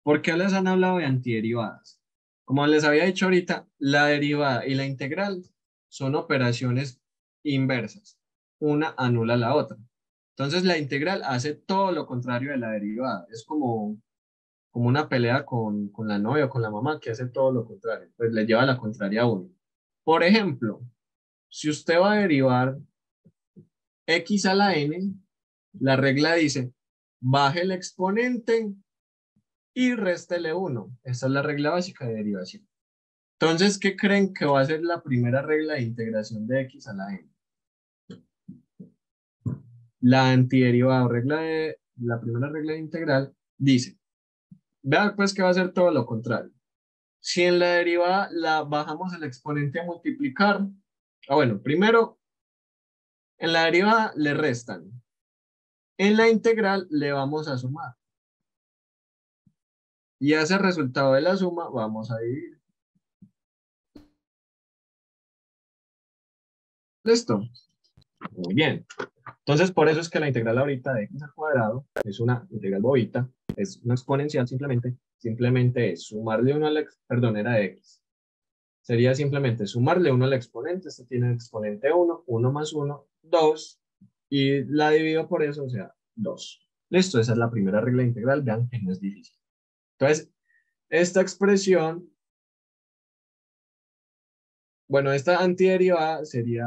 ¿Por qué les han hablado de antiderivadas? Como les había dicho ahorita, la derivada y la integral son operaciones inversas. Una anula a la otra. Entonces la integral hace todo lo contrario de la derivada. Es como una pelea con la novia o con la mamá que hace todo lo contrario. Pues le lleva la contraria a uno. Por ejemplo, si usted va a derivar x a la n, la regla dice, baje el exponente y réstele 1. Esta es la regla básica de derivación. Entonces, ¿qué creen que va a ser la primera regla de integración de x a la n? La antiderivada o la primera regla de integral dice, vea pues que va a ser todo lo contrario. Si en la derivada la bajamos el exponente a multiplicar, bueno, primero en la derivada le restan. En la integral le vamos a sumar. Y a ese resultado de la suma vamos a dividir. ¿Listo? Muy bien. Entonces, por eso es que la integral ahorita de x al cuadrado es una integral bobita, es una exponencial simplemente es sumarle 1 al perdón, era de x. Sería simplemente sumarle 1 al exponente, este tiene el exponente 1, 1 más 1, 2, y la divido por eso, o sea, 2. Listo, esa es la primera regla integral, vean que no es difícil. Entonces, esta expresión, bueno, esta antiderivada sería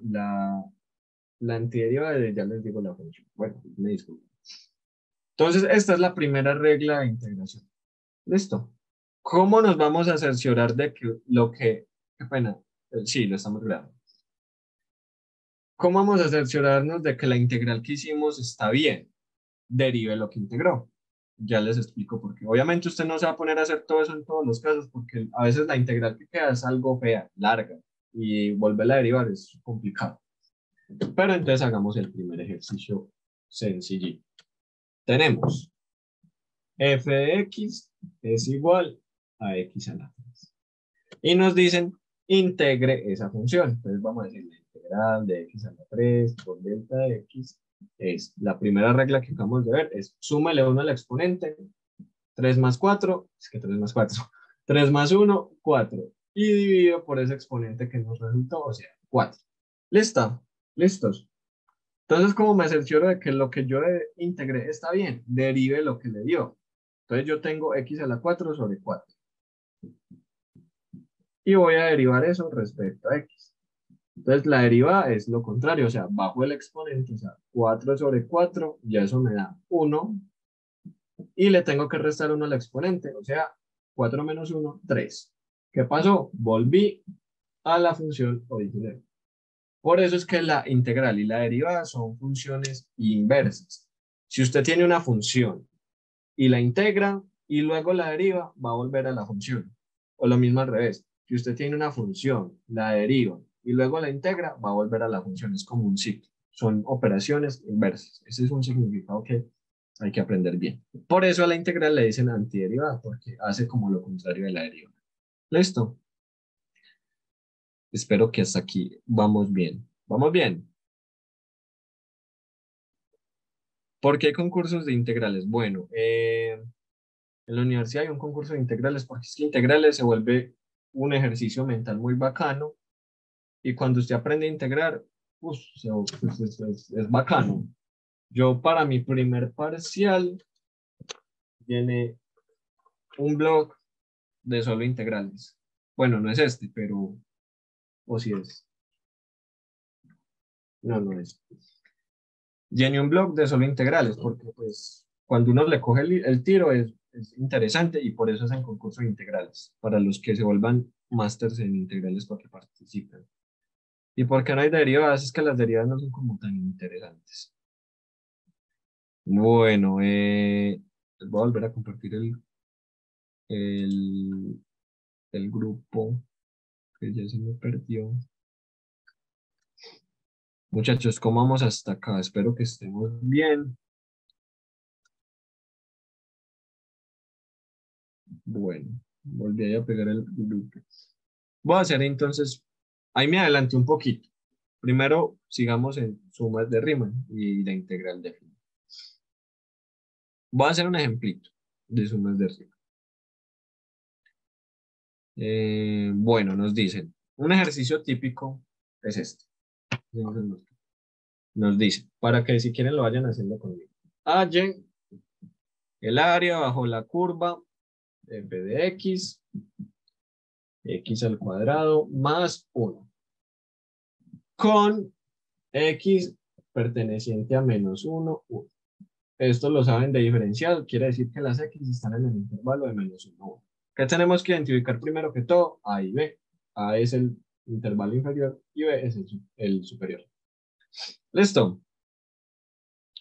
la antiderivada de, ya les digo la función. Bueno, me disculpo. Entonces, esta es la primera regla de integración. ¿Listo? ¿Cómo nos vamos a cerciorar de que qué pena, sí, lo estamos grabando. ¿Cómo vamos a cerciorarnos de que la integral que hicimos está bien? Derive lo que integró. Ya les explico por qué. Obviamente usted no se va a poner a hacer todo eso en todos los casos porque a veces la integral que queda es algo fea, larga, y volverla a derivar es complicado. Pero entonces hagamos el primer ejercicio sencillito. Tenemos f de x es igual a x a la 3. Y nos dicen, integre esa función. Entonces vamos a decir la integral de x a la 3 por delta de x es, la primera regla que acabamos de ver es, súmale 1 al exponente, 3 más 4, es que 3 más 4, 3 más 1, 4. Y dividido por ese exponente que nos resultó, o sea, 4. ¿Listo? ¿Listos? Entonces, como me cercioro de que lo que yo integré está bien, derive lo que le dio. Entonces yo tengo x a la 4 sobre 4. Y voy a derivar eso respecto a x. Entonces la derivada es lo contrario, o sea, bajo el exponente, o sea, 4 sobre 4, ya eso me da 1. Y le tengo que restar 1 al exponente, o sea, 4 menos 1, 3. ¿Qué pasó? Volví a la función original. Por eso es que la integral y la derivada son funciones inversas. Si usted tiene una función y la integra y luego la deriva, va a volver a la función. O lo mismo al revés. Si usted tiene una función, la deriva y luego la integra, va a volver a la función. Es como un ciclo. Son operaciones inversas. Ese es un significado que hay que aprender bien. Por eso a la integral le dicen antiderivada, porque hace como lo contrario de la derivada. ¿Listo? Espero que hasta aquí vamos bien. ¿Vamos bien? ¿Por qué hay concursos de integrales? Bueno, en la universidad hay un concurso de integrales porque es que integrales se vuelve un ejercicio mental muy bacano y cuando usted aprende a integrar, pues, es bacano. Yo para mi primer parcial llené un blog de solo integrales. Bueno, no es este, pero, o si es. No, no es. Llené un blog de solo integrales porque pues cuando uno le coge el tiro es interesante y por eso es en concurso de integrales, para los que se vuelvan másters en integrales para que participen. ¿Y por qué no hay derivadas? Es que las derivadas no son como tan interesantes. Bueno, les voy a volver a compartir el grupo que ya se me perdió. Muchachos, ¿cómo vamos hasta acá? Espero que estemos bien. Bueno, volví a pegar el grupo. Voy a hacer entonces, ahí me adelanté un poquito. Primero, sigamos en sumas de Riemann y la integral de Riemann. Voy a hacer un ejemplito de sumas de Riemann. Bueno, nos dicen, un ejercicio típico es este. Nos dice, para que si quieren lo vayan haciendo conmigo. Hallen el área bajo la curva f de x al cuadrado más 1, con x perteneciente a menos 1, 1. Esto lo saben de diferencial, quiere decir que las x están en el intervalo de menos 1, 1. ¿Qué tenemos que identificar primero que todo? A y b. A es el intervalo inferior y b es el superior. ¿Listo?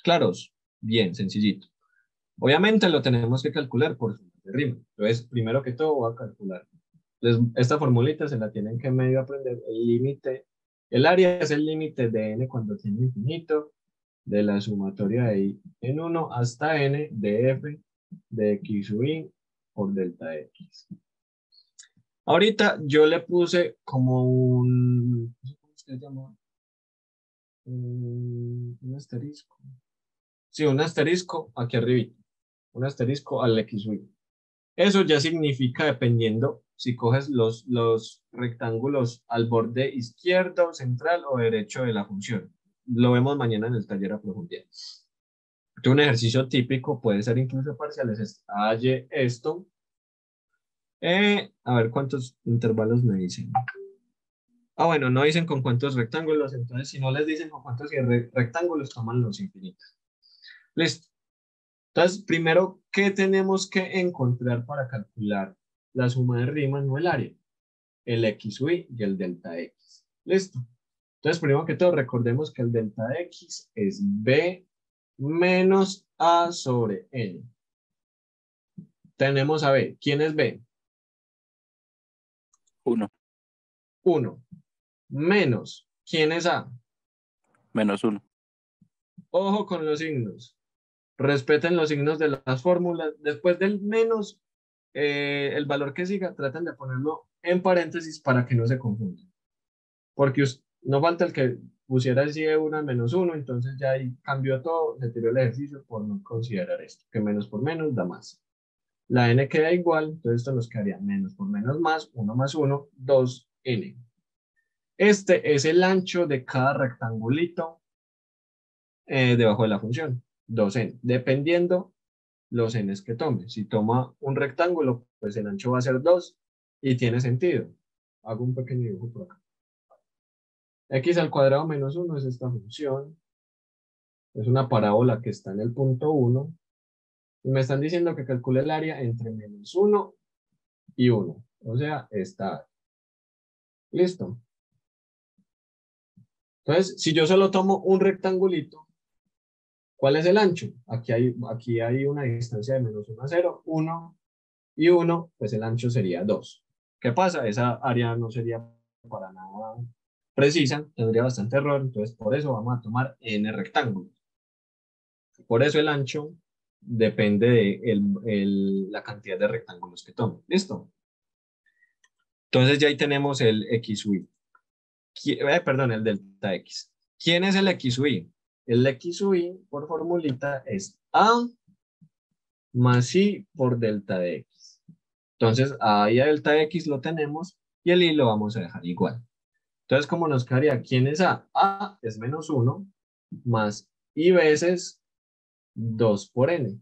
¿Claros? Bien, sencillito. Obviamente lo tenemos que calcular por sumas de Riemann. Entonces, primero que todo voy a calcular. Esta formulita se la tienen que medio aprender. El límite, el área es el límite de n cuando tiene infinito, de la sumatoria de i en 1 hasta n de f de x sub i por delta x. Ahorita yo le puse como un, ¿cómo se llama? Un asterisco. Sí, un asterisco aquí arriba. Un asterisco al x sub i. Eso ya significa, dependiendo si coges los rectángulos al borde izquierdo, central o derecho de la función. Lo vemos mañana en el taller a profundidad. Un ejercicio típico puede ser incluso parciales. Halle esto. A ver cuántos intervalos me dicen. Bueno, no dicen con cuántos rectángulos, entonces si no les dicen con cuántos rectángulos, toman los infinitos. Listo. Entonces, primero, ¿qué tenemos que encontrar para calcular la suma de Riemann o el área? El x sub i y el delta x. ¿Listo? Entonces, primero que todo, recordemos que el delta x es b menos a sobre n. Tenemos a b. ¿Quién es b? 1. 1. Menos. ¿Quién es a? Menos 1. Ojo con los signos. Respeten los signos de las fórmulas. Después del menos, el valor que siga, traten de ponerlo en paréntesis para que no se confunda. Porque no falta el que pusiera así de 1 a menos 1, entonces ya ahí cambió todo, se tiró el ejercicio por no considerar esto, que menos por menos da más. La n queda igual, entonces esto nos quedaría menos por menos más, 1 más 1, 2n. Este es el ancho de cada rectangulito debajo de la función, 2n, dependiendo los n's que tome. Si toma un rectángulo, pues el ancho va a ser 2 y tiene sentido. Hago un pequeño dibujo por acá. X al cuadrado menos 1 es esta función. Es una parábola que está en el punto 1. Y me están diciendo que calcule el área entre menos 1 y 1. O sea, esta. Listo. Entonces, si yo solo tomo un rectangulito, ¿cuál es el ancho? Aquí hay una distancia de menos 1 a 0, 1 y 1, pues el ancho sería 2. ¿Qué pasa? Esa área no sería para nada precisa, tendría bastante error, entonces por eso vamos a tomar n rectángulos. Por eso el ancho depende de la cantidad de rectángulos que tome. ¿Listo? Entonces ya ahí tenemos el x sub i. Perdón, el delta x. ¿Quién es el x sub i? El x sub i por formulita es a más i por delta de x. Entonces a y a delta de x lo tenemos y el i lo vamos a dejar igual. Entonces, ¿cómo nos quedaría? ¿Quién es a? A es menos 1 más i veces 2 por n.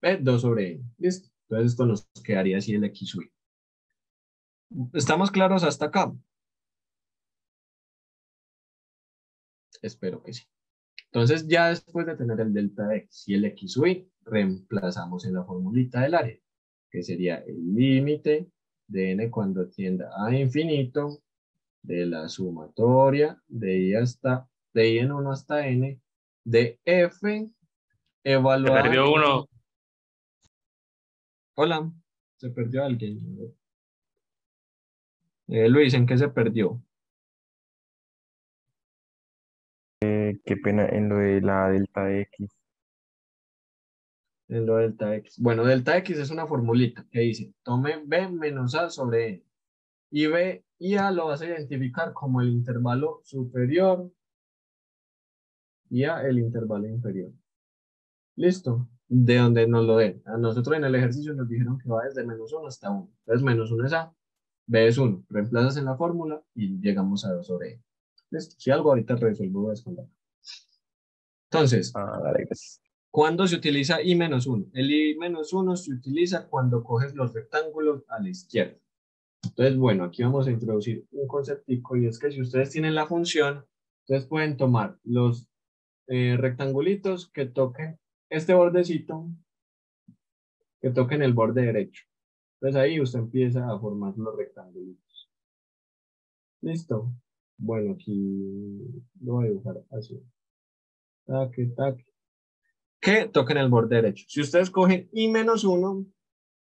2 sobre n. ¿Listo? Entonces esto nos quedaría así el x sub i. ¿Estamos claros hasta acá? Espero que sí. Entonces ya después de tener el delta x y el x sub i, reemplazamos en la formulita del área, que sería el límite de n cuando tienda a infinito de la sumatoria de i en 1 hasta n de f evaluada. Perdió uno. Hola. Se perdió alguien. Luis, ¿en qué se perdió? Qué pena en lo de la delta X. En lo delta X. Bueno, delta X es una formulita que dice, tome B menos A sobre N. Y B y A lo vas a identificar como el intervalo superior y A el intervalo inferior. ¿Listo? De donde nos lo den. A nosotros en el ejercicio nos dijeron que va desde -1 hasta 1. Entonces, -1 es A, B es 1. Reemplazas en la fórmula y llegamos a 2 sobre E. ¿Listo? Si algo ahorita resuelvo es con la. Entonces, Dale, gracias. ¿cuándo se utiliza I-1? El I-1 se utiliza cuando coges los rectángulos a la izquierda. Entonces, bueno, aquí vamos a introducir un conceptico y es que si ustedes tienen la función, ustedes pueden tomar los rectangulitos que toquen este bordecito, que toquen el borde derecho. Entonces ahí usted empieza a formar los rectangulitos. ¿Listo? Bueno, aquí lo voy a dibujar así. Taque, taque. Que toquen el borde derecho. Si ustedes cogen I-1,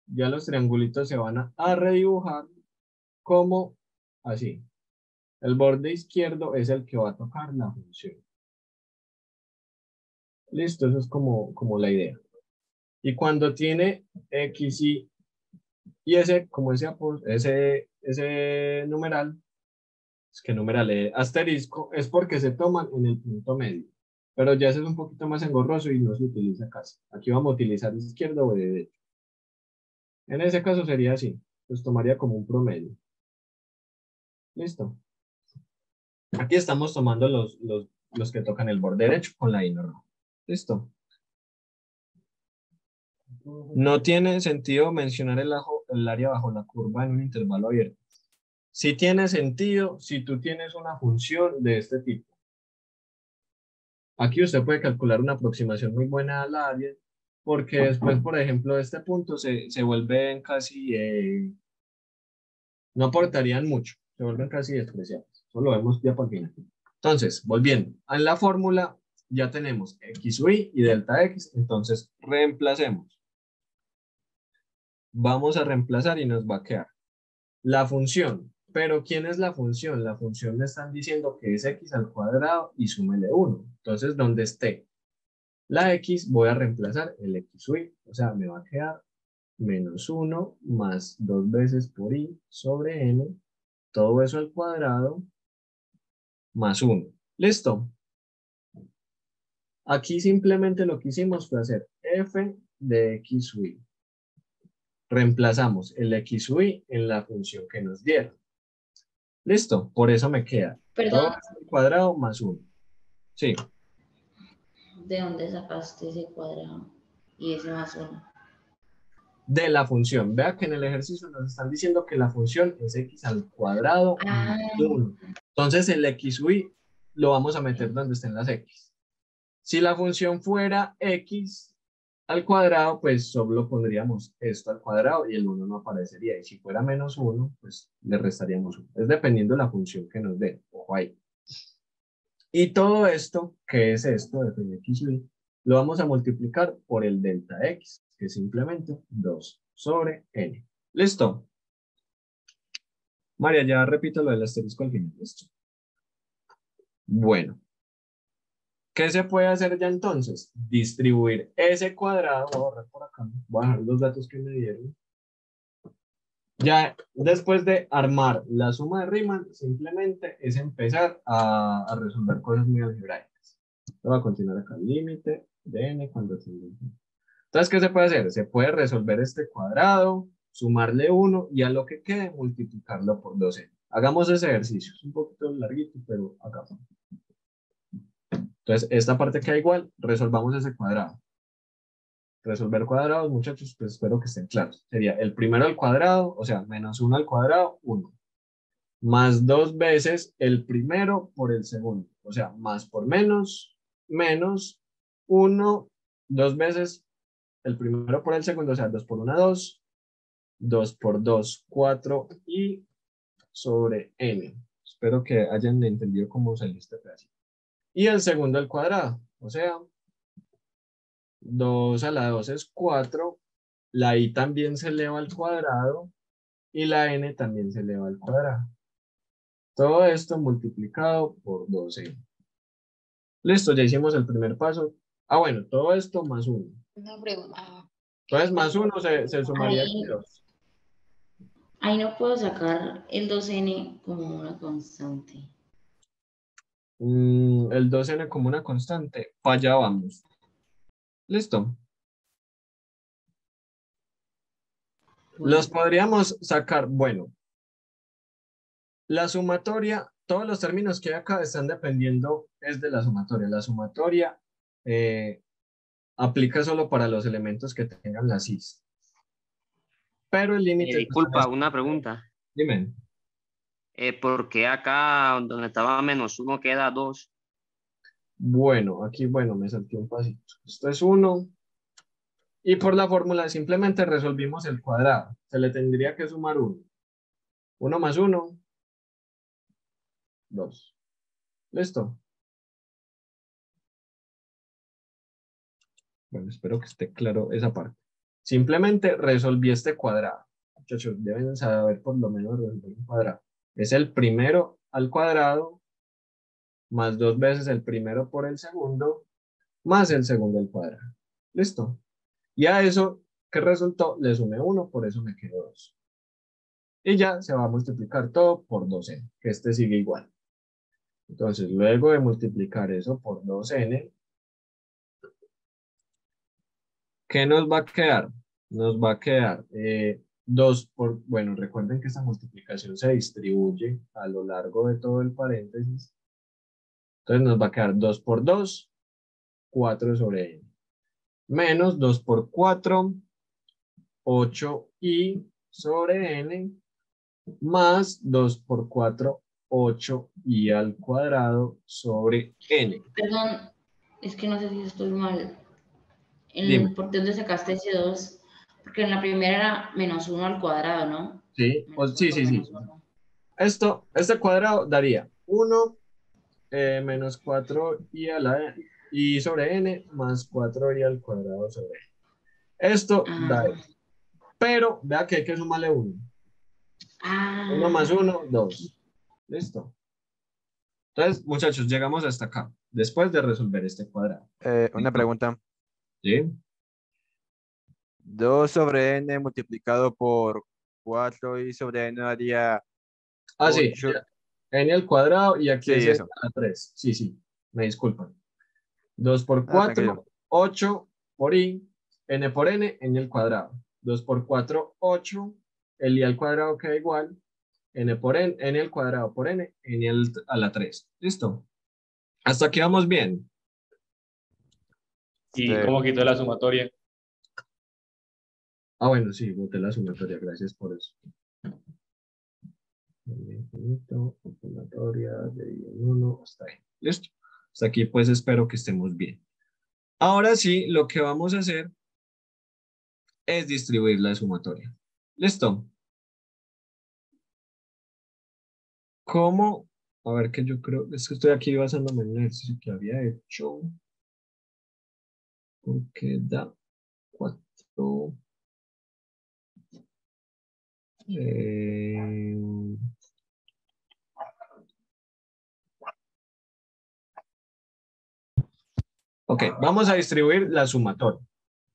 ya los triangulitos se van a redibujar como así. El borde izquierdo es el que va a tocar la función. Listo, eso es como la idea. Y cuando tiene X, y ese, como ese numeral, es que numeral asterisco, es porque se toman en el punto medio. Pero ya ese es un poquito más engorroso y no se utiliza casi. Aquí vamos a utilizar izquierdo o derecho. En ese caso sería así. Pues tomaría como un promedio. Listo. Aquí estamos tomando los que tocan el borde derecho con la I normal. Listo. No tiene sentido mencionar el área bajo la curva en un intervalo abierto. Sí tiene sentido si tú tienes una función de este tipo. Aquí usted puede calcular una aproximación muy buena al área, porque después, por ejemplo, este punto se vuelven casi, no aportarían mucho, se vuelven casi despreciables. Eso lo vemos ya por final. Entonces, volviendo, en la fórmula ya tenemos x sub y delta x, entonces reemplacemos. Vamos a reemplazar y nos va a quedar la función. Pero ¿quién es la función? La función me están diciendo que es x al cuadrado y súmele 1. Entonces, donde esté la x, voy a reemplazar el x sub y. O sea, me va a quedar -1 más 2 veces por i sobre n, todo eso al cuadrado, más 1. ¿Listo? Aquí simplemente lo que hicimos fue hacer f de x sub i. Reemplazamos el x sub i en la función que nos dieron. Listo, por eso me queda Perdón, todo al cuadrado más 1. Sí, ¿de dónde sacaste ese cuadrado? Y ese más 1. de la función. Vea que en el ejercicio nos están diciendo que la función es x al cuadrado Ah, más 1. Entonces el x sub i lo vamos a meter donde estén las x. Si la función fuera x al cuadrado, pues solo pondríamos esto al cuadrado y el 1 no aparecería. Y si fuera -1, pues le restaríamos 1. Es dependiendo de la función que nos dé. Ojo ahí. Y todo esto, que es esto de f de x sub i, lo vamos a multiplicar por el delta x, que es simplemente 2 sobre n. ¿Listo? María, ya repito lo del asterisco al final. ¿Listo? Bueno. ¿Qué se puede hacer ya entonces? Distribuir ese cuadrado, voy a borrar por acá, voy a dejar los datos que me dieron. Ya después de armar la suma de Riemann, simplemente es empezar a resolver cosas muy algebraicas. Voy a continuar acá, límite de n cuando tenga. Entonces, ¿qué se puede hacer? Se puede resolver este cuadrado, sumarle 1 y a lo que quede multiplicarlo por 2n. Hagamos ese ejercicio, es un poquito larguito, pero acá. Entonces, esta parte queda igual, resolvamos ese cuadrado. Resolver cuadrados, muchachos, pues espero que estén claros. Sería el primero al cuadrado, o sea, -1 al cuadrado, 1. Más 2 veces el primero por el segundo. O sea, más por menos, menos 1, 2 veces el primero por el segundo, o sea, 2 por 1, 2. 2 por 2, 4 y sobre n. Espero que hayan entendido cómo salió este pedacito. Y el segundo al cuadrado, o sea, 2 a la 2 es 4 la i también se eleva al cuadrado y la n también se eleva al cuadrado. Todo esto multiplicado por 12. Listo, ya hicimos el primer paso. Ah, bueno, todo esto más 1. Una pregunta. Entonces, más 1 se sumaría aquí Ahí, 2. ahí no puedo sacar el 2n como una constante. El 2n como una constante. Para allá vamos. Listo. Los Bueno, podríamos sacar, bueno, la sumatoria, todos los términos que hay acá están dependiendo, es de la sumatoria. La sumatoria aplica solo para los elementos que tengan las is. Pero el límite... Disculpa, una pregunta. Dime. ¿Por qué acá donde estaba -1 queda 2? Bueno, aquí, bueno, me salté un pasito. Esto es 1. Y por la fórmula simplemente resolvimos el cuadrado. Se le tendría que sumar 1. 1 más 1, 2. ¿Listo? Bueno, espero que esté claro esa parte. Simplemente resolví este cuadrado. Muchachos, deben saber por lo menos resolver un cuadrado. Es el primero al cuadrado más 2 veces el primero por el segundo más el segundo al cuadrado. ¿Listo? Y a eso que resultó le sumé 1, por eso me quedó 2. Y ya se va a multiplicar todo por 2n, que este sigue igual. Entonces, luego de multiplicar eso por 2n, ¿qué nos va a quedar? Nos va a quedar 2 por, bueno, recuerden que esta multiplicación se distribuye a lo largo de todo el paréntesis. Entonces nos va a quedar 2 por 2, 4 sobre n. Menos 2 por 4, 8i sobre n, más 2 por 4, 8i al cuadrado sobre n. perdón, es que no sé si estoy mal. Dime. ¿Por dónde sacaste ese 2? Porque en la primera era -1 al cuadrado, ¿no? Sí, -1 sí, por sí, sí. -1. Este cuadrado daría 1 menos 4i a la i sobre n más 4i al cuadrado sobre n. Esto da Ah, esto. Pero vea que hay que sumarle 1. 1 más ah, 1, 2. Listo. Entonces, muchachos, llegamos hasta acá. Después de resolver este cuadrado. Una pregunta. ¿Sí? 2 sobre n multiplicado por 4i sobre n daría Ah, sí. 8. N al cuadrado y aquí es Sí, n eso. a la 3. Sí, sí. Me disculpan. 2 por Ah, tranquilo. 4, 8 por i. N por n, n al cuadrado. 2 por 4, 8. El i al cuadrado queda igual. N por n, n al cuadrado por n, a la 3. ¿Listo? Hasta aquí vamos bien. Sí. ¿Y cómo quitó la sumatoria? Ah, bueno, sí, boté la sumatoria. Gracias por eso. Infinito, sumatoria de 1 hasta ahí. ¿Listo? Hasta aquí pues espero que estemos bien. Ahora sí, lo que vamos a hacer es distribuir la sumatoria. ¿Listo? ¿Cómo? A ver, que yo creo, es que estoy aquí basándome en un ejercicio que había hecho. Porque da 4. Ok, vamos a distribuir la sumatoria.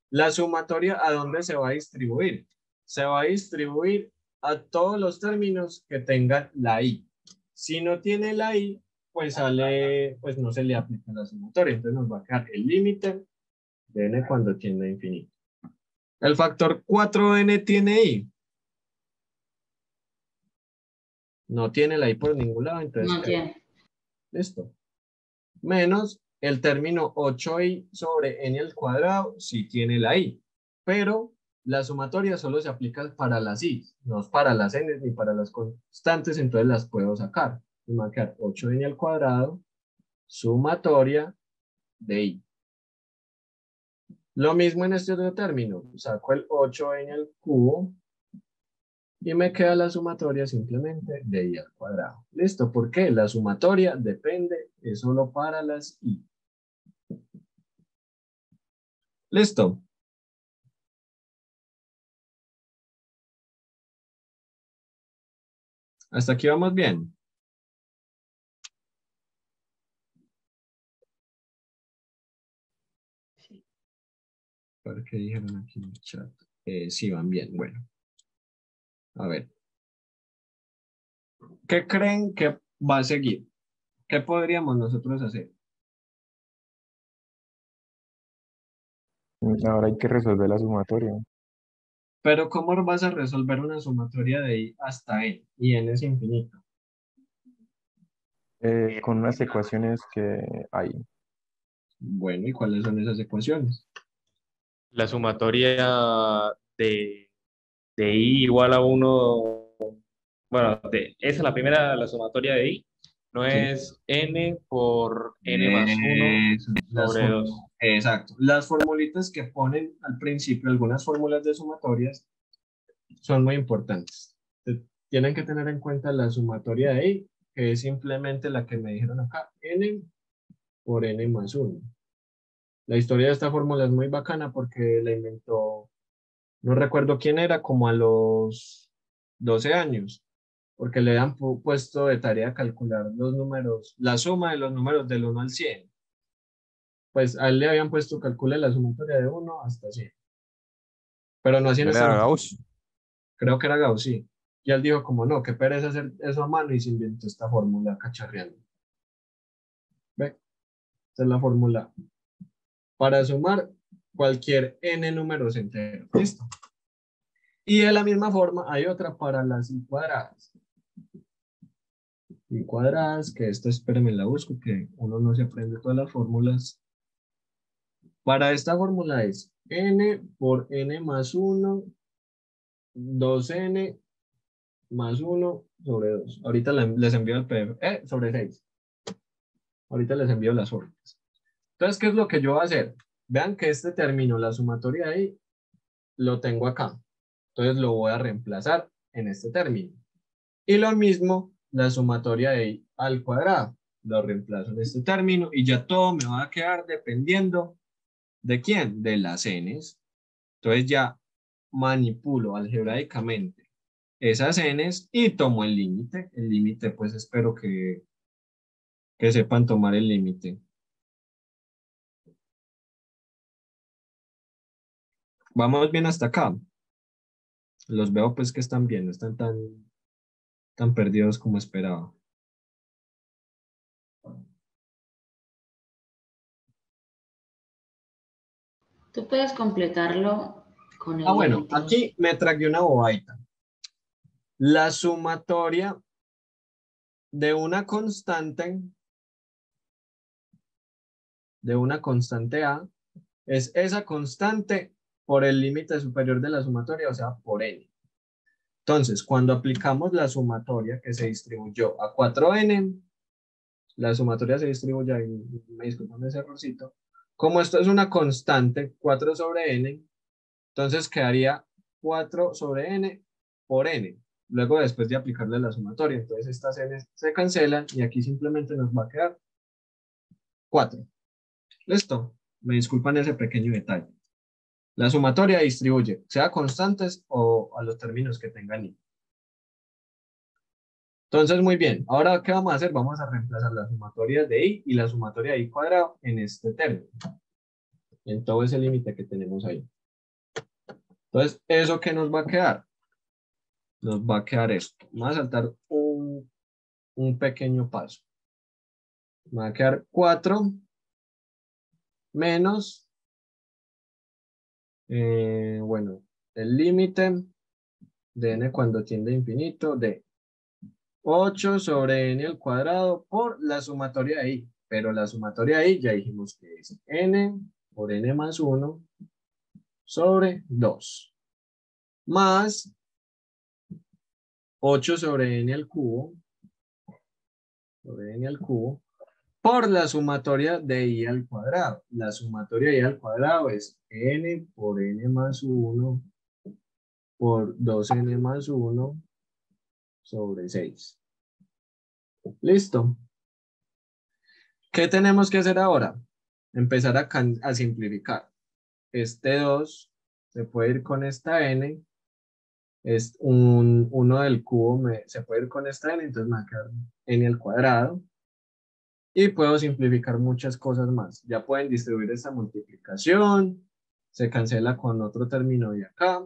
La sumatoria, ¿a dónde se va a distribuir? Se va a distribuir a todos los términos que tengan la i. Si no tiene la i, pues sale, pues no se le aplica la sumatoria. Entonces nos va a quedar el límite de n cuando tiende a infinito. El factor 4n tiene i. No tiene la i por ningún lado, entonces no queda. tiene. Listo. Menos el término 8i sobre n al cuadrado si tiene la i. Pero la sumatoria solo se aplica para las i, no es para las n ni para las constantes, entonces las puedo sacar. Me va a quedar 8n al cuadrado, sumatoria de i. Lo mismo en este otro término. Saco el 8n al cubo y me queda la sumatoria simplemente de i al cuadrado. ¿Listo? ¿Por qué? La sumatoria depende, es solo para las i. ¿Listo? Hasta aquí vamos bien. ¿Para qué dijeron aquí en el chat? Sí, van bien. Bueno, a ver. ¿Qué creen que va a seguir? ¿Qué podríamos nosotros hacer? Ahora hay que resolver la sumatoria. Pero ¿cómo vas a resolver una sumatoria de I hasta N? Y N es infinito. Con unas ecuaciones que hay. Bueno, ¿y cuáles son esas ecuaciones? La sumatoria de I igual a 1, bueno, esa es la primera, la sumatoria de I, no Sí. es N por N más 1 Eso, sobre 2. exacto. Las formulitas que ponen al principio, algunas fórmulas de sumatorias, son muy importantes. Tienen que tener en cuenta la sumatoria de I, que es simplemente la que me dijeron acá, N por N más 1. La historia de esta fórmula es muy bacana porque la inventó, no recuerdo quién era, como a los 12 años, porque le han puesto de tarea calcular los números, la suma de los números del 1 al 100. Pues a él le habían puesto calcule la sumatoria de 1 hasta 100. Pero no hacían ¿No esta era notación. Gauss? Creo que era Gauss, sí. Y él dijo como no, qué pereza hacer eso a mano y se inventó esta fórmula cacharreando. ¿Ve? Esta es la fórmula para sumar cualquier n números enteros. ¿Listo? Y de la misma forma hay otra para las I cuadradas. I cuadradas, que esta espérenme la busco, que uno no se aprende todas las fórmulas. Para esta fórmula es n por n más 1, 2n más 1 sobre 2. Ahorita les envío el PDF, sobre 6. Ahorita les envío las fórmulas. Entonces, ¿qué es lo que yo voy a hacer? Vean que este término, la sumatoria de ahí, lo tengo acá. Entonces lo voy a reemplazar en este término. Y lo mismo, la sumatoria de I al cuadrado. Lo reemplazo en este término y ya todo me va a quedar dependiendo ¿de quién? De las n's. Entonces ya manipulo algebraicamente esas n's y tomo el límite. El límite, pues espero que sepan tomar el límite. Vamos bien hasta acá. Los veo pues que están bien, no están tan perdidos como esperaba. Tú puedes completarlo con el Bueno, límite. aquí me tragué una bobaita. La sumatoria de una constante A es esa constante por el límite superior de la sumatoria, o sea, por n. Entonces, cuando aplicamos la sumatoria que se distribuyó a 4n, la sumatoria se distribuye, me disculpan ese errorcito, como esto es una constante, 4 sobre n, entonces quedaría 4 sobre n por n, luego después de aplicarle la sumatoria, entonces estas n se cancelan y aquí simplemente nos va a quedar 4. Listo, me disculpan ese pequeño detalle. La sumatoria distribuye, sea constantes o a los términos que tengan i. Entonces, muy bien. Ahora, ¿qué vamos a hacer? Vamos a reemplazar las sumatorias de i y la sumatoria de i cuadrado en este término. En todo ese límite que tenemos ahí. Entonces, ¿eso qué nos va a quedar? Nos va a quedar esto. Vamos a saltar un pequeño paso. Va a quedar 4 menos, bueno, el límite de n cuando tiende a infinito de 8 sobre n al cuadrado por la sumatoria de i. Pero la sumatoria de i ya dijimos que es n por n más 1 sobre 2. Más 8 sobre n al cubo. Sobre n al cubo. Por la sumatoria de i al cuadrado. La sumatoria de i al cuadrado es n por n más 1 por 2n más 1 sobre 6. Listo. ¿Qué tenemos que hacer ahora? Empezar a simplificar. Este 2 se puede ir con esta n es uno del cubo, se puede ir con esta n, entonces me va a quedar n al cuadrado. Y puedo simplificar muchas cosas más. Ya pueden distribuir esta multiplicación, se cancela con otro término de acá.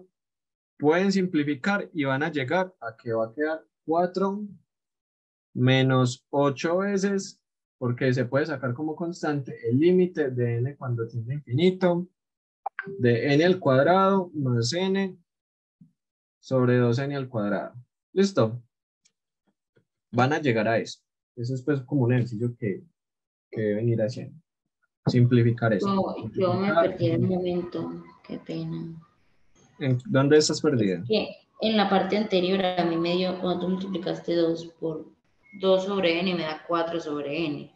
Pueden simplificar y van a llegar a que va a quedar 4 menos 8 veces, porque se puede sacar como constante el límite de n cuando tiende a infinito, de n al cuadrado más n sobre 2n al cuadrado. ¿Listo? Van a llegar a eso. Eso es pues como un ejercicio que deben ir haciendo. Simplificar eso. Yo me perdí en un momento, qué pena. ¿Dónde estás perdida? Que en la parte anterior a mí me dio, cuando tú multiplicaste 2 por 2 sobre n, me da 4 sobre n.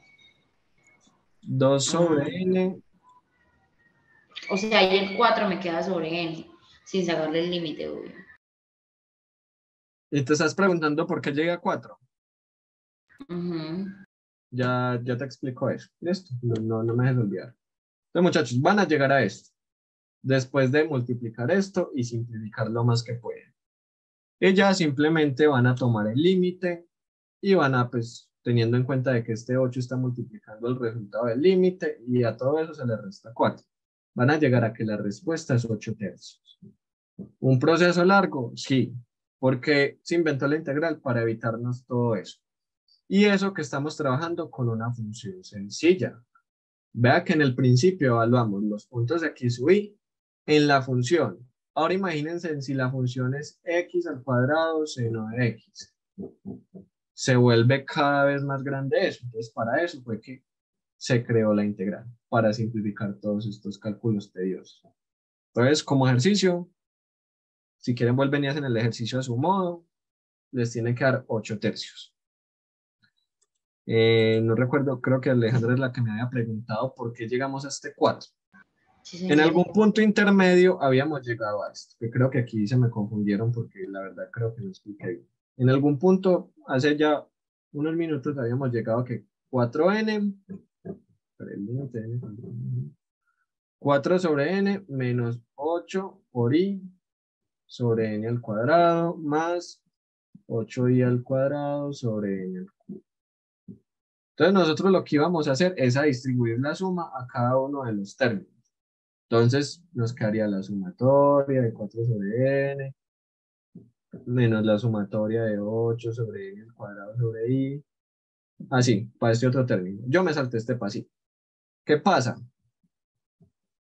2 sobre n. O sea, ahí el 4 me queda sobre n, sin sacarle el límite, obvio. Y te estás preguntando por qué llega a 4. Ujú. Ya te explico eso. Listo. No me dejes olvidar. Entonces, muchachos, van a llegar a esto. Después de multiplicar esto y simplificar lo más que pueden. Y ya simplemente van a tomar el límite y van a, pues, teniendo en cuenta de que este 8 está multiplicando el resultado del límite y a todo eso se le resta 4. Van a llegar a que la respuesta es 8 tercios. ¿Un proceso largo? Sí, porque se inventó la integral para evitarnos todo eso. Y eso que estamos trabajando con una función sencilla. Vea que en el principio evaluamos los puntos de x sub y en la función. Ahora imagínense si la función es x al cuadrado seno de x. Se vuelve cada vez más grande eso. Entonces para eso fue que se creó la integral, para simplificar todos estos cálculos tediosos. Entonces como ejercicio, si quieren vuelven y hacen el ejercicio a su modo, les tiene que dar 8 tercios. No recuerdo, creo que Alejandra es la que me había preguntado por qué llegamos a este 4. Sí, En algún punto intermedio habíamos llegado a esto, que creo que aquí se me confundieron porque la verdad creo que no expliqué bien. En algún punto, hace ya unos minutos, habíamos llegado a que 4n, 4 sobre n menos 8 por i sobre n al cuadrado más 8i al cuadrado sobre n al cubo. Entonces nosotros lo que íbamos a hacer es a distribuir la suma a cada uno de los términos. Entonces nos quedaría la sumatoria de 4 sobre n menos la sumatoria de 8 sobre n al cuadrado sobre i. Así, para este otro término. Yo me salté este pasito. ¿Qué pasa?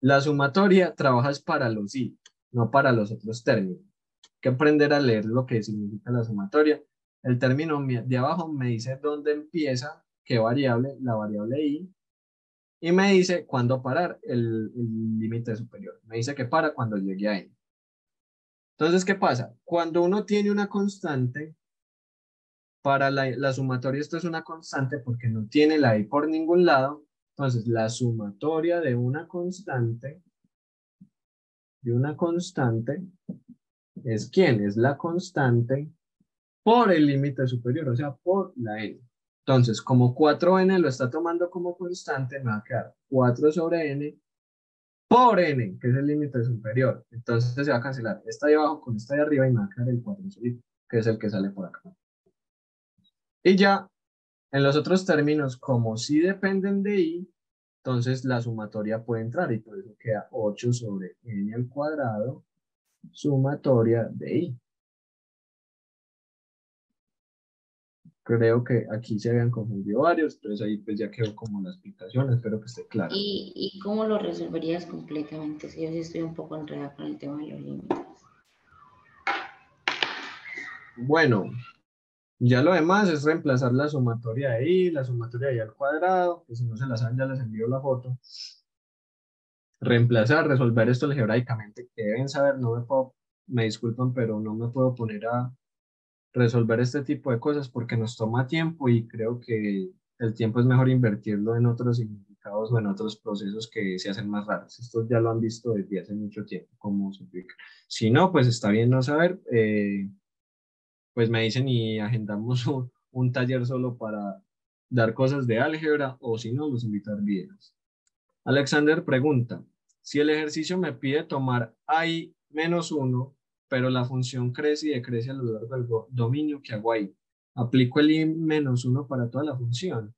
La sumatoria trabaja para los i, no para los otros términos. Hay que aprender a leer lo que significa la sumatoria. El término de abajo me dice dónde empieza, qué variable, la variable i, y me dice cuándo parar el límite superior. Me dice que para cuando llegue a n. Entonces, ¿qué pasa? Cuando uno tiene una constante, para la sumatoria esto es una constante porque no tiene la i por ningún lado. Entonces, la sumatoria de una constante es ¿quién? Es la constante por el límite superior, o sea, por la n. Entonces, como 4n lo está tomando como constante, me va a quedar 4 sobre n por n, que es el límite superior. Entonces se va a cancelar esta de abajo con esta de arriba y me va a quedar el 4 sobre, que es el que sale por acá. Y ya, en los otros términos, como sí dependen de i, entonces la sumatoria puede entrar y por eso queda 8 sobre n al cuadrado, sumatoria de i. Creo que aquí se habían confundido varios, entonces ahí pues ya quedó como la explicación, espero que esté claro. ¿Y cómo lo resolverías completamente? Si yo sí estoy un poco enredada con el tema de los límites. Bueno, ya lo demás es reemplazar la sumatoria de i, la sumatoria de i al cuadrado, que si no se la saben ya les envío la foto. Reemplazar, resolver esto algebraicamente, que deben saber, me disculpan, pero no me puedo poner a resolver este tipo de cosas porque nos toma tiempo y creo que el tiempo es mejor invertirlo en otros significados o en otros procesos que se hacen más raros. Estos ya lo han visto desde hace mucho tiempo, cómo se aplica. Si no, pues está bien no saber, pues me dicen y agendamos un taller solo para dar cosas de álgebra o si no, los invito a ver videos. Alexander pregunta, si el ejercicio me pide tomar i-1, pero la función crece y decrece a lo largo del dominio que hago ahí. Aplico el i-1 para toda la función.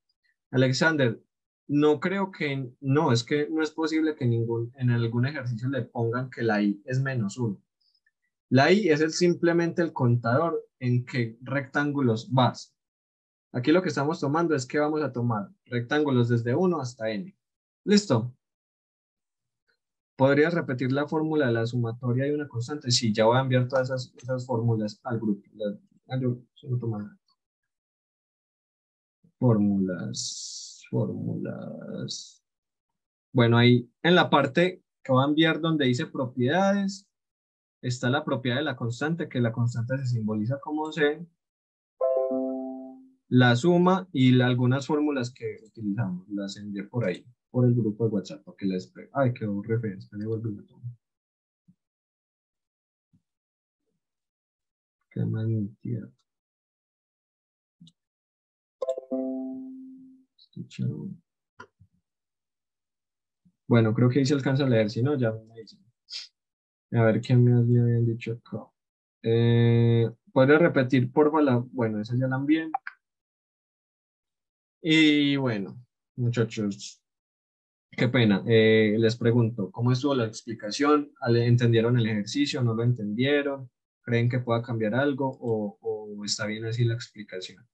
Alexander, no creo que, no, es que no es posible que en algún ejercicio le pongan que la i es -1. La i es simplemente el contador en qué rectángulos vas. Aquí lo que estamos tomando es que vamos a tomar rectángulos desde 1 hasta n. ¿Listo? ¿Podrías repetir la fórmula de la sumatoria de una constante? Sí, ya voy a enviar todas esas fórmulas al grupo. Yo solo tomo fórmulas. Bueno, ahí en la parte que voy a enviar donde dice propiedades, está la propiedad de la constante, que la constante se simboliza como C, la suma y algunas fórmulas que utilizamos. Las envié por ahí, por el grupo de WhatsApp, para que les... Ay, quedó referencia, le vuelvo a tomar. Qué mentira. Bueno, creo que ahí se alcanza a leer, si no, ya me dicen. A ver qué me habían dicho acá. ¿Puedes repetir, por favor? Bueno, esa ya la envié. Y bueno, muchachos, qué pena. Les pregunto, ¿cómo estuvo la explicación? ¿Entendieron el ejercicio? ¿No lo entendieron? ¿Creen que pueda cambiar algo o está bien así la explicación?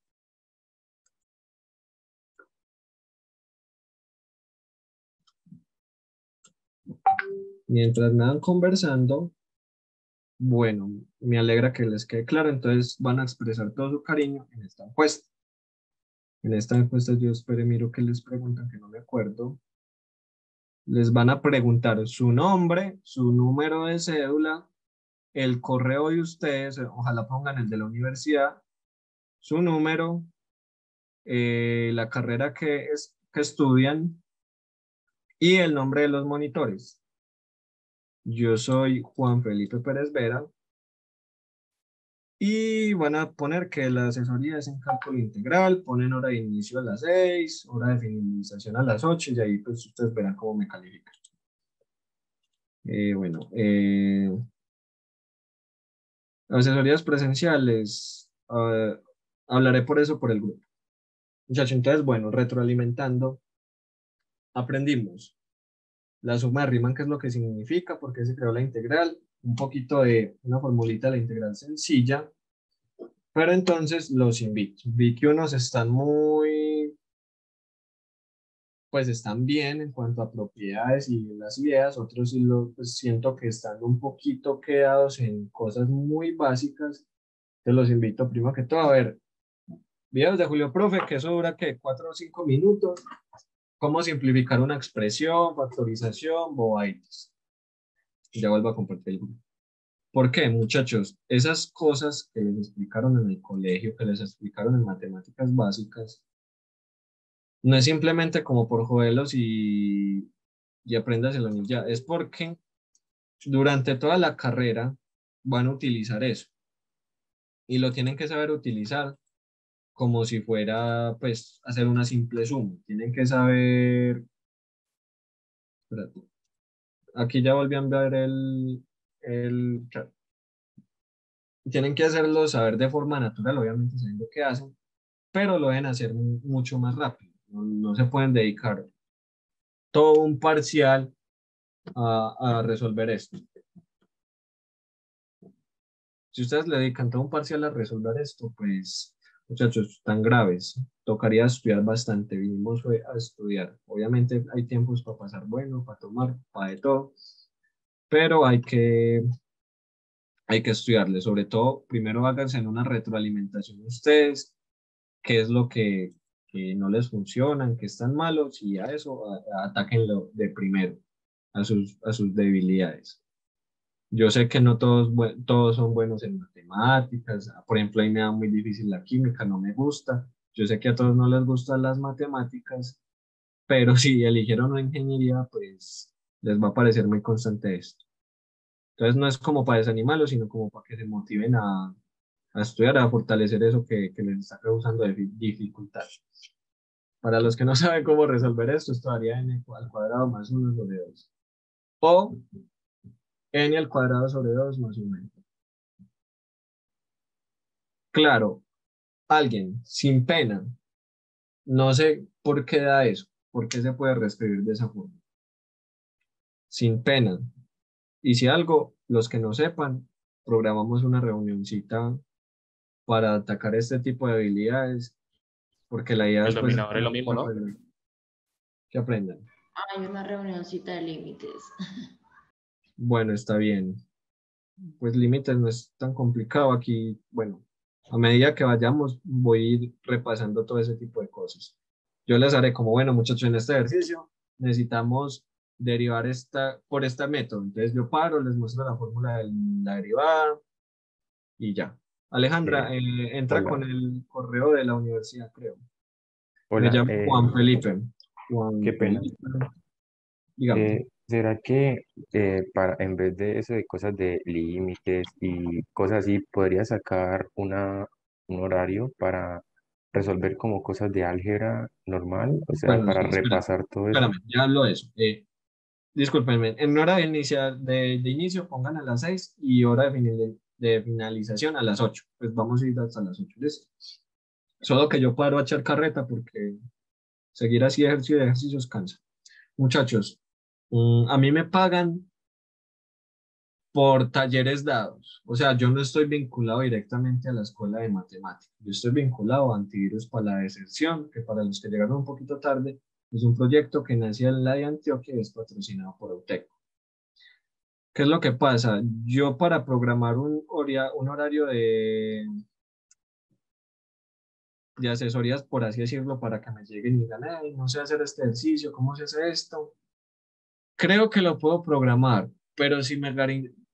Mientras me van conversando, bueno, me alegra que les quede claro, entonces van a expresar todo su cariño en esta encuesta. En esta encuesta yo miro que les preguntan, que no me acuerdo. Les van a preguntar su nombre, su número de cédula, el correo de ustedes, ojalá pongan el de la universidad, su número, la carrera que estudian y el nombre de los monitores. Yo soy Juan Felipe Pérez Vera y van a poner que la asesoría es en cálculo integral, ponen hora de inicio a las 6, hora de finalización a las 8 y ahí pues ustedes verán cómo me califican. Asesorías presenciales, hablaré por eso por el grupo. Muchachos, entonces, bueno, retroalimentando, aprendimos la suma de Riemann, qué es lo que significa, por qué se creó la integral, un poquito de una formulita de la integral sencilla, pero entonces los invito. Vi que unos están pues están bien en cuanto a propiedades y las ideas, otros sí pues siento que están un poquito quedados en cosas muy básicas. Te los invito primero que todo a ver videos de Julio Profe, que eso dura que 4 o 5 minutos. Cómo simplificar una expresión, factorización, bobaditas. Ya vuelvo a compartir el grupo. ¿Por qué, muchachos? Esas cosas que les explicaron en el colegio, que les explicaron en matemáticas básicas, no es simplemente como por joderlos y apréndaselo ni ya. Es porque durante toda la carrera van a utilizar eso. Y lo tienen que saber utilizar como si fuera, pues, hacer una simple suma. Tienen que saber... Espérate. Aquí ya volví a enviar el chat. Tienen que hacerlo saber de forma natural, obviamente sabiendo qué hacen, pero lo deben hacer mucho más rápido. No se pueden dedicar todo un parcial a resolver esto. Si ustedes le dedican todo un parcial a resolver esto, pues, muchachos, tan graves. Tocaría estudiar bastante. Vinimos a estudiar. Obviamente hay tiempos para pasar bueno, para tomar, para de todo. Pero hay que estudiarle. Sobre todo, primero háganse en una retroalimentación ustedes. Qué es lo que no les funcionan, que están malos, y a eso atáquenlo de primero, a sus debilidades. Yo sé que no todos son buenos en matemáticas. Por ejemplo, a mí me da muy difícil la química, no me gusta. Yo sé que a todos no les gustan las matemáticas, pero si eligieron una ingeniería, pues les va a parecer muy constante esto. Entonces no es como para desanimarlos, sino como para que se motiven a estudiar, a fortalecer eso que les está causando dificultad. Para los que no saben cómo resolver esto daría n al cuadrado más 1 sobre 2. O n al cuadrado sobre 2 más 1. Claro, alguien sin pena, no sé por qué da eso, por qué se puede reescribir de esa forma, sin pena. Y si algo, los que no sepan, programamos una reunioncita para atacar este tipo de habilidades, porque la idea El después es dominador es lo mismo, ¿no? que aprendan. Hay una reunioncita de límites. Bueno, está bien. Pues límites no es tan complicado aquí. Bueno, a medida que vayamos, voy a ir repasando todo ese tipo de cosas. Yo les haré como, bueno, muchachos, en este ejercicio necesitamos derivar por este método. Entonces yo paro, les muestro la fórmula de la derivada y ya. Alejandra, entra Hola, con el correo de la universidad, creo. Me hola, llamo Juan Felipe. Juan qué pena. Felipe, dígame. ¿Será que en vez de eso de cosas de límites y cosas así, podría sacar un horario para resolver como cosas de álgebra normal? O sea, Bueno, para sí, repasar todo eso. espérame, ya hablo de eso. Discúlpenme, en hora de inicio pongan a las 6 y hora de finalización a las 8. Pues vamos a ir hasta las 8. ¿Listo? Solo que yo paro a echar carreta porque seguir así ejercicio de ejercicios cansa. Muchachos, a mí me pagan por talleres dados. O sea, yo no estoy vinculado directamente a la escuela de matemáticas. Yo estoy vinculado a Antivirus para la Deserción, que para los que llegaron un poquito tarde, es un proyecto que nació en la de Antioquia y es patrocinado por Auteco. ¿Qué es lo que pasa? Yo para programar un horario de asesorías, por así decirlo, para que me lleguen y digan, "Hey, no sé hacer este ejercicio, ¿cómo se hace esto?" Creo que lo puedo programar, pero si me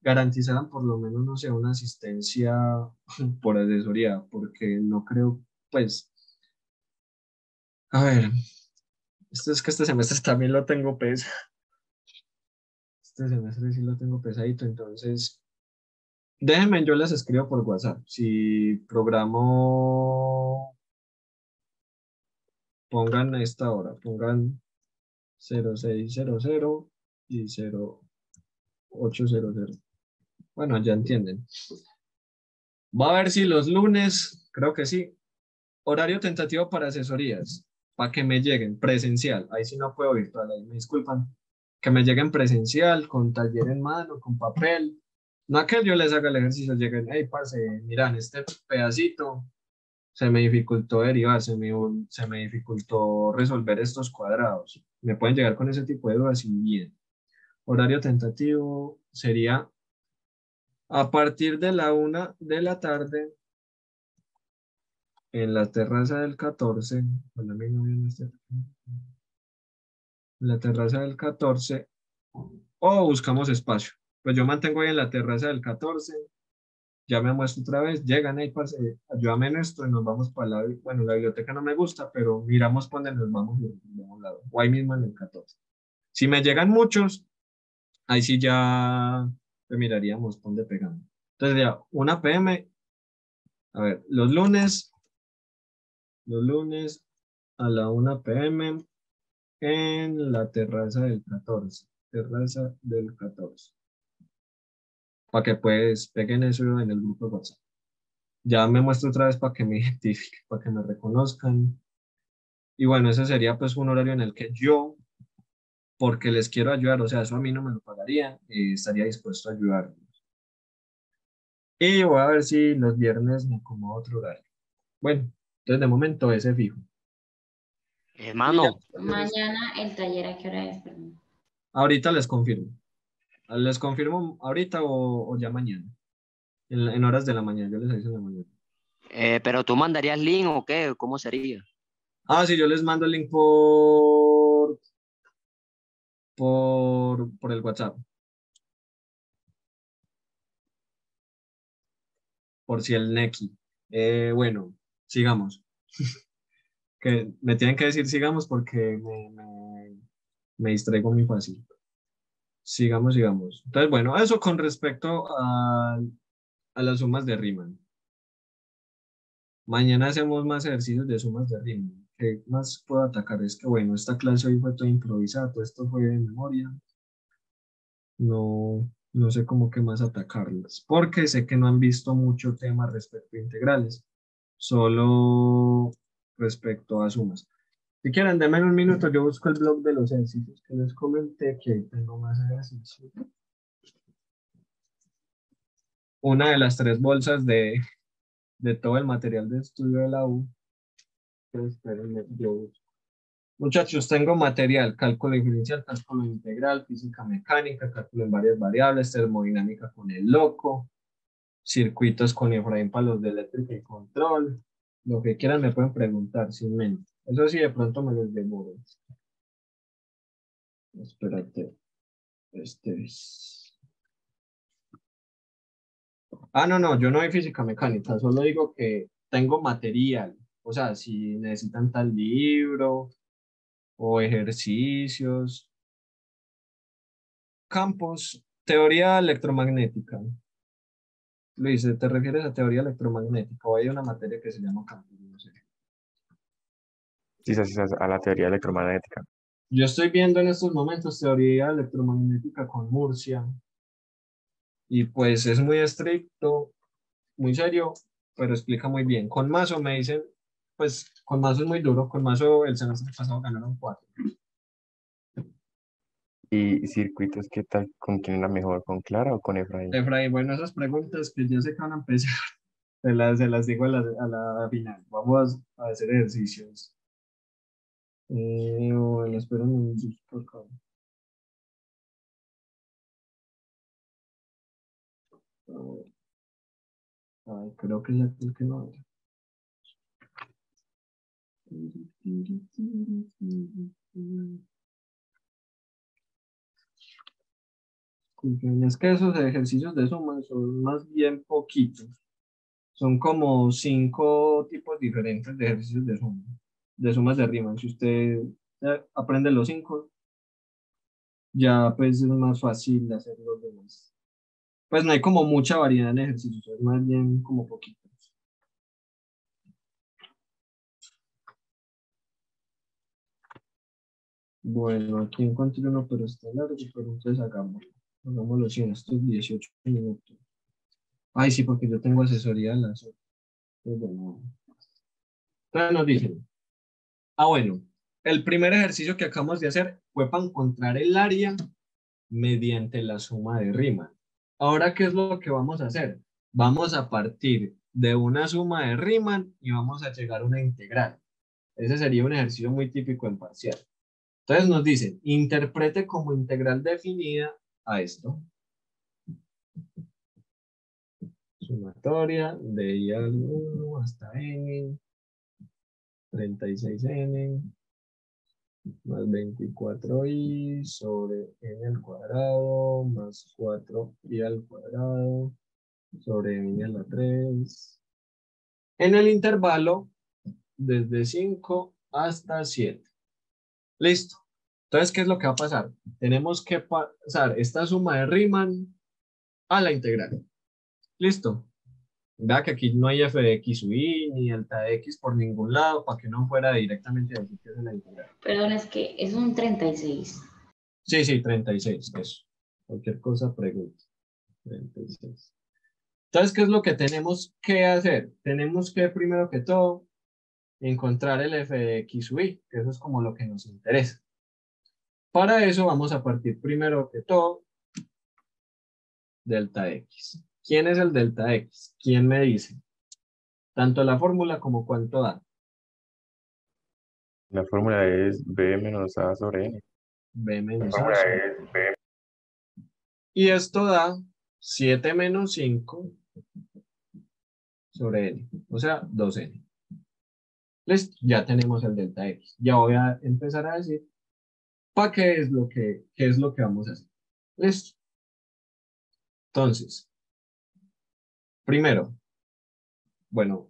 garantizaran por lo menos, no sé, una asistencia por asesoría, porque no creo, pues, a ver, esto es que este semestre también lo tengo pesado. Este semestre sí lo tengo pesadito, entonces déjenme, yo les escribo por WhatsApp. Si programo, pongan a esta hora, pongan 0600 y 0800. Bueno, ya entienden. Va a ver si los lunes, creo que sí. Horario tentativo para asesorías, para que me lleguen presencial. Ahí sí no puedo virtual, ahí me disculpan. Que me lleguen presencial, con taller en mano, con papel. No a que yo les haga el ejercicio, lleguen, hey, parce, miran, este pedacito se me dificultó derivar, se me dificultó resolver estos cuadrados. Me pueden llegar con ese tipo de dudas y bien. Horario tentativo sería a partir de la 1 de la tarde en la terraza del 14. Bueno, a mí no viene en la terraza del 14 o buscamos espacio. Pues yo mantengo ahí en la terraza del 14. Ya me muestro otra vez, llegan ahí, parce, ayúdame en esto y nos vamos para la, bueno, la biblioteca no me gusta, pero miramos por donde nos vamos y nos vamos al lado, o ahí mismo en el 14. Si me llegan muchos, ahí sí ya miraríamos por dónde pegamos. Entonces ya, 1 p.m., a ver, los lunes a la 1 p.m. en la terraza del 14, para que pues peguen eso en el grupo de WhatsApp. Ya me muestro otra vez para que me identifiquen, para que me reconozcan. Y bueno, ese sería pues un horario en el que yo, porque les quiero ayudar, o sea, eso a mí no me lo pagaría, estaría dispuesto a ayudar. Y voy a ver si los viernes me acomodo otro horario. Bueno, entonces de momento ese fijo. Y ya, Hermano, Mañana el taller, ¿a qué hora es? Perdón. ahorita les confirmo. Les confirmo ahorita o ya mañana. En horas de la mañana, yo les aviso en la mañana. pero tú mandarías link o qué, ¿cómo sería? Ah, sí, yo les mando el link por el WhatsApp. Por si el Neki. Bueno, sigamos. Que me tienen que decir sigamos porque me distraigo muy fácil. Sigamos, sigamos. Entonces, bueno, eso con respecto a las sumas de Riemann. Mañana hacemos más ejercicios de sumas de Riemann. ¿Qué más puedo atacar? Es que, bueno, esta clase hoy fue toda improvisada, todo esto fue de memoria. No sé cómo que más atacarlas, porque sé que no han visto mucho tema respecto a integrales. solo respecto a sumas. Si quieren, denme un minuto, yo busco el blog de los ejercicios que les comenté, que ahí tengo más ejercicios. Una de las 3 bolsas de todo el material de estudio de la U. Entonces, espérenme, yo busco. Muchachos, tengo material, cálculo diferencial, cálculo integral, física mecánica, cálculo en varias variables, termodinámica con el loco, circuitos con Efraín para los de eléctrica y control. Lo que quieran me pueden preguntar sin mente. Eso sí, de pronto me los demoro. Espérate. Este es. Ah, no, yo no doy física mecánica, solo digo que tengo material. O sea, si necesitan tal libro o ejercicios. Campos, teoría electromagnética. Luis, ¿te refieres a teoría electromagnética o hay una materia que se llama campos? No sé. Sí, a la teoría electromagnética. Yo estoy viendo en estos momentos teoría electromagnética con Murcia y pues es muy estricto, muy serio, pero explica muy bien. Con Mazo me dicen, pues con Mazo es muy duro, con Mazo el semestre pasado ganaron 4. ¿Y circuitos qué tal? ¿Con quién era mejor? ¿Con Clara o con Efraín? Efraín, bueno, esas preguntas que yo sé que van a empezar, se las digo a la final. Vamos a hacer ejercicios. Bueno, espérame un poco acá. A ver. Ay, creo que es el que no era. Es que esos ejercicios de suma son más bien poquitos. Son como 5 tipos diferentes de ejercicios de suma, de sumas de Riemann. Si usted aprende los 5, ya pues es más fácil de hacer los demás. Pues no hay como mucha variedad en ejercicios, es más bien como poquitos. Bueno, aquí encontré uno, pero está largo, pero entonces hagámoslo así en estos 18 minutos. Ay, sí, porque yo tengo asesoría en las 8. Bueno. Entonces nos dicen, bueno, el primer ejercicio que acabamos de hacer fue para encontrar el área mediante la suma de Riemann. Ahora, ¿qué es lo que vamos a hacer? Vamos a partir de una suma de Riemann y vamos a llegar a una integral. Ese sería un ejercicio muy típico en parcial. Entonces nos dicen, interprete como integral definida a esto. Sumatoria de I al 1 hasta n, 36n, más 24i sobre n al cuadrado, más 4i al cuadrado, sobre n a la 3. En el intervalo, desde 5 hasta 7. Listo. Entonces, ¿qué es lo que va a pasar? Tenemos que pasar esta suma de Riemann a la integral. Listo. Vea que aquí no hay f de x sub i ni delta de x por ningún lado para que no fuera directamente a decir que es la integral. Perdón, es que es un 36. Sí, 36, eso. Cualquier cosa pregunta. 36. Entonces, ¿qué es lo que tenemos que hacer? Tenemos que, primero que todo, encontrar el f de x sub i, que eso es como lo que nos interesa. Para eso vamos a partir primero que todo delta x. ¿Quién es el delta x? ¿Quién me dice? Tanto la fórmula como cuánto da. La fórmula es b menos a sobre n. B menos A. Y esto da 7 menos 5 sobre n, o sea, 2n. Listo, ya tenemos el delta x. Ya voy a empezar a decir para qué es lo que vamos a hacer. Listo. Entonces, primero, bueno,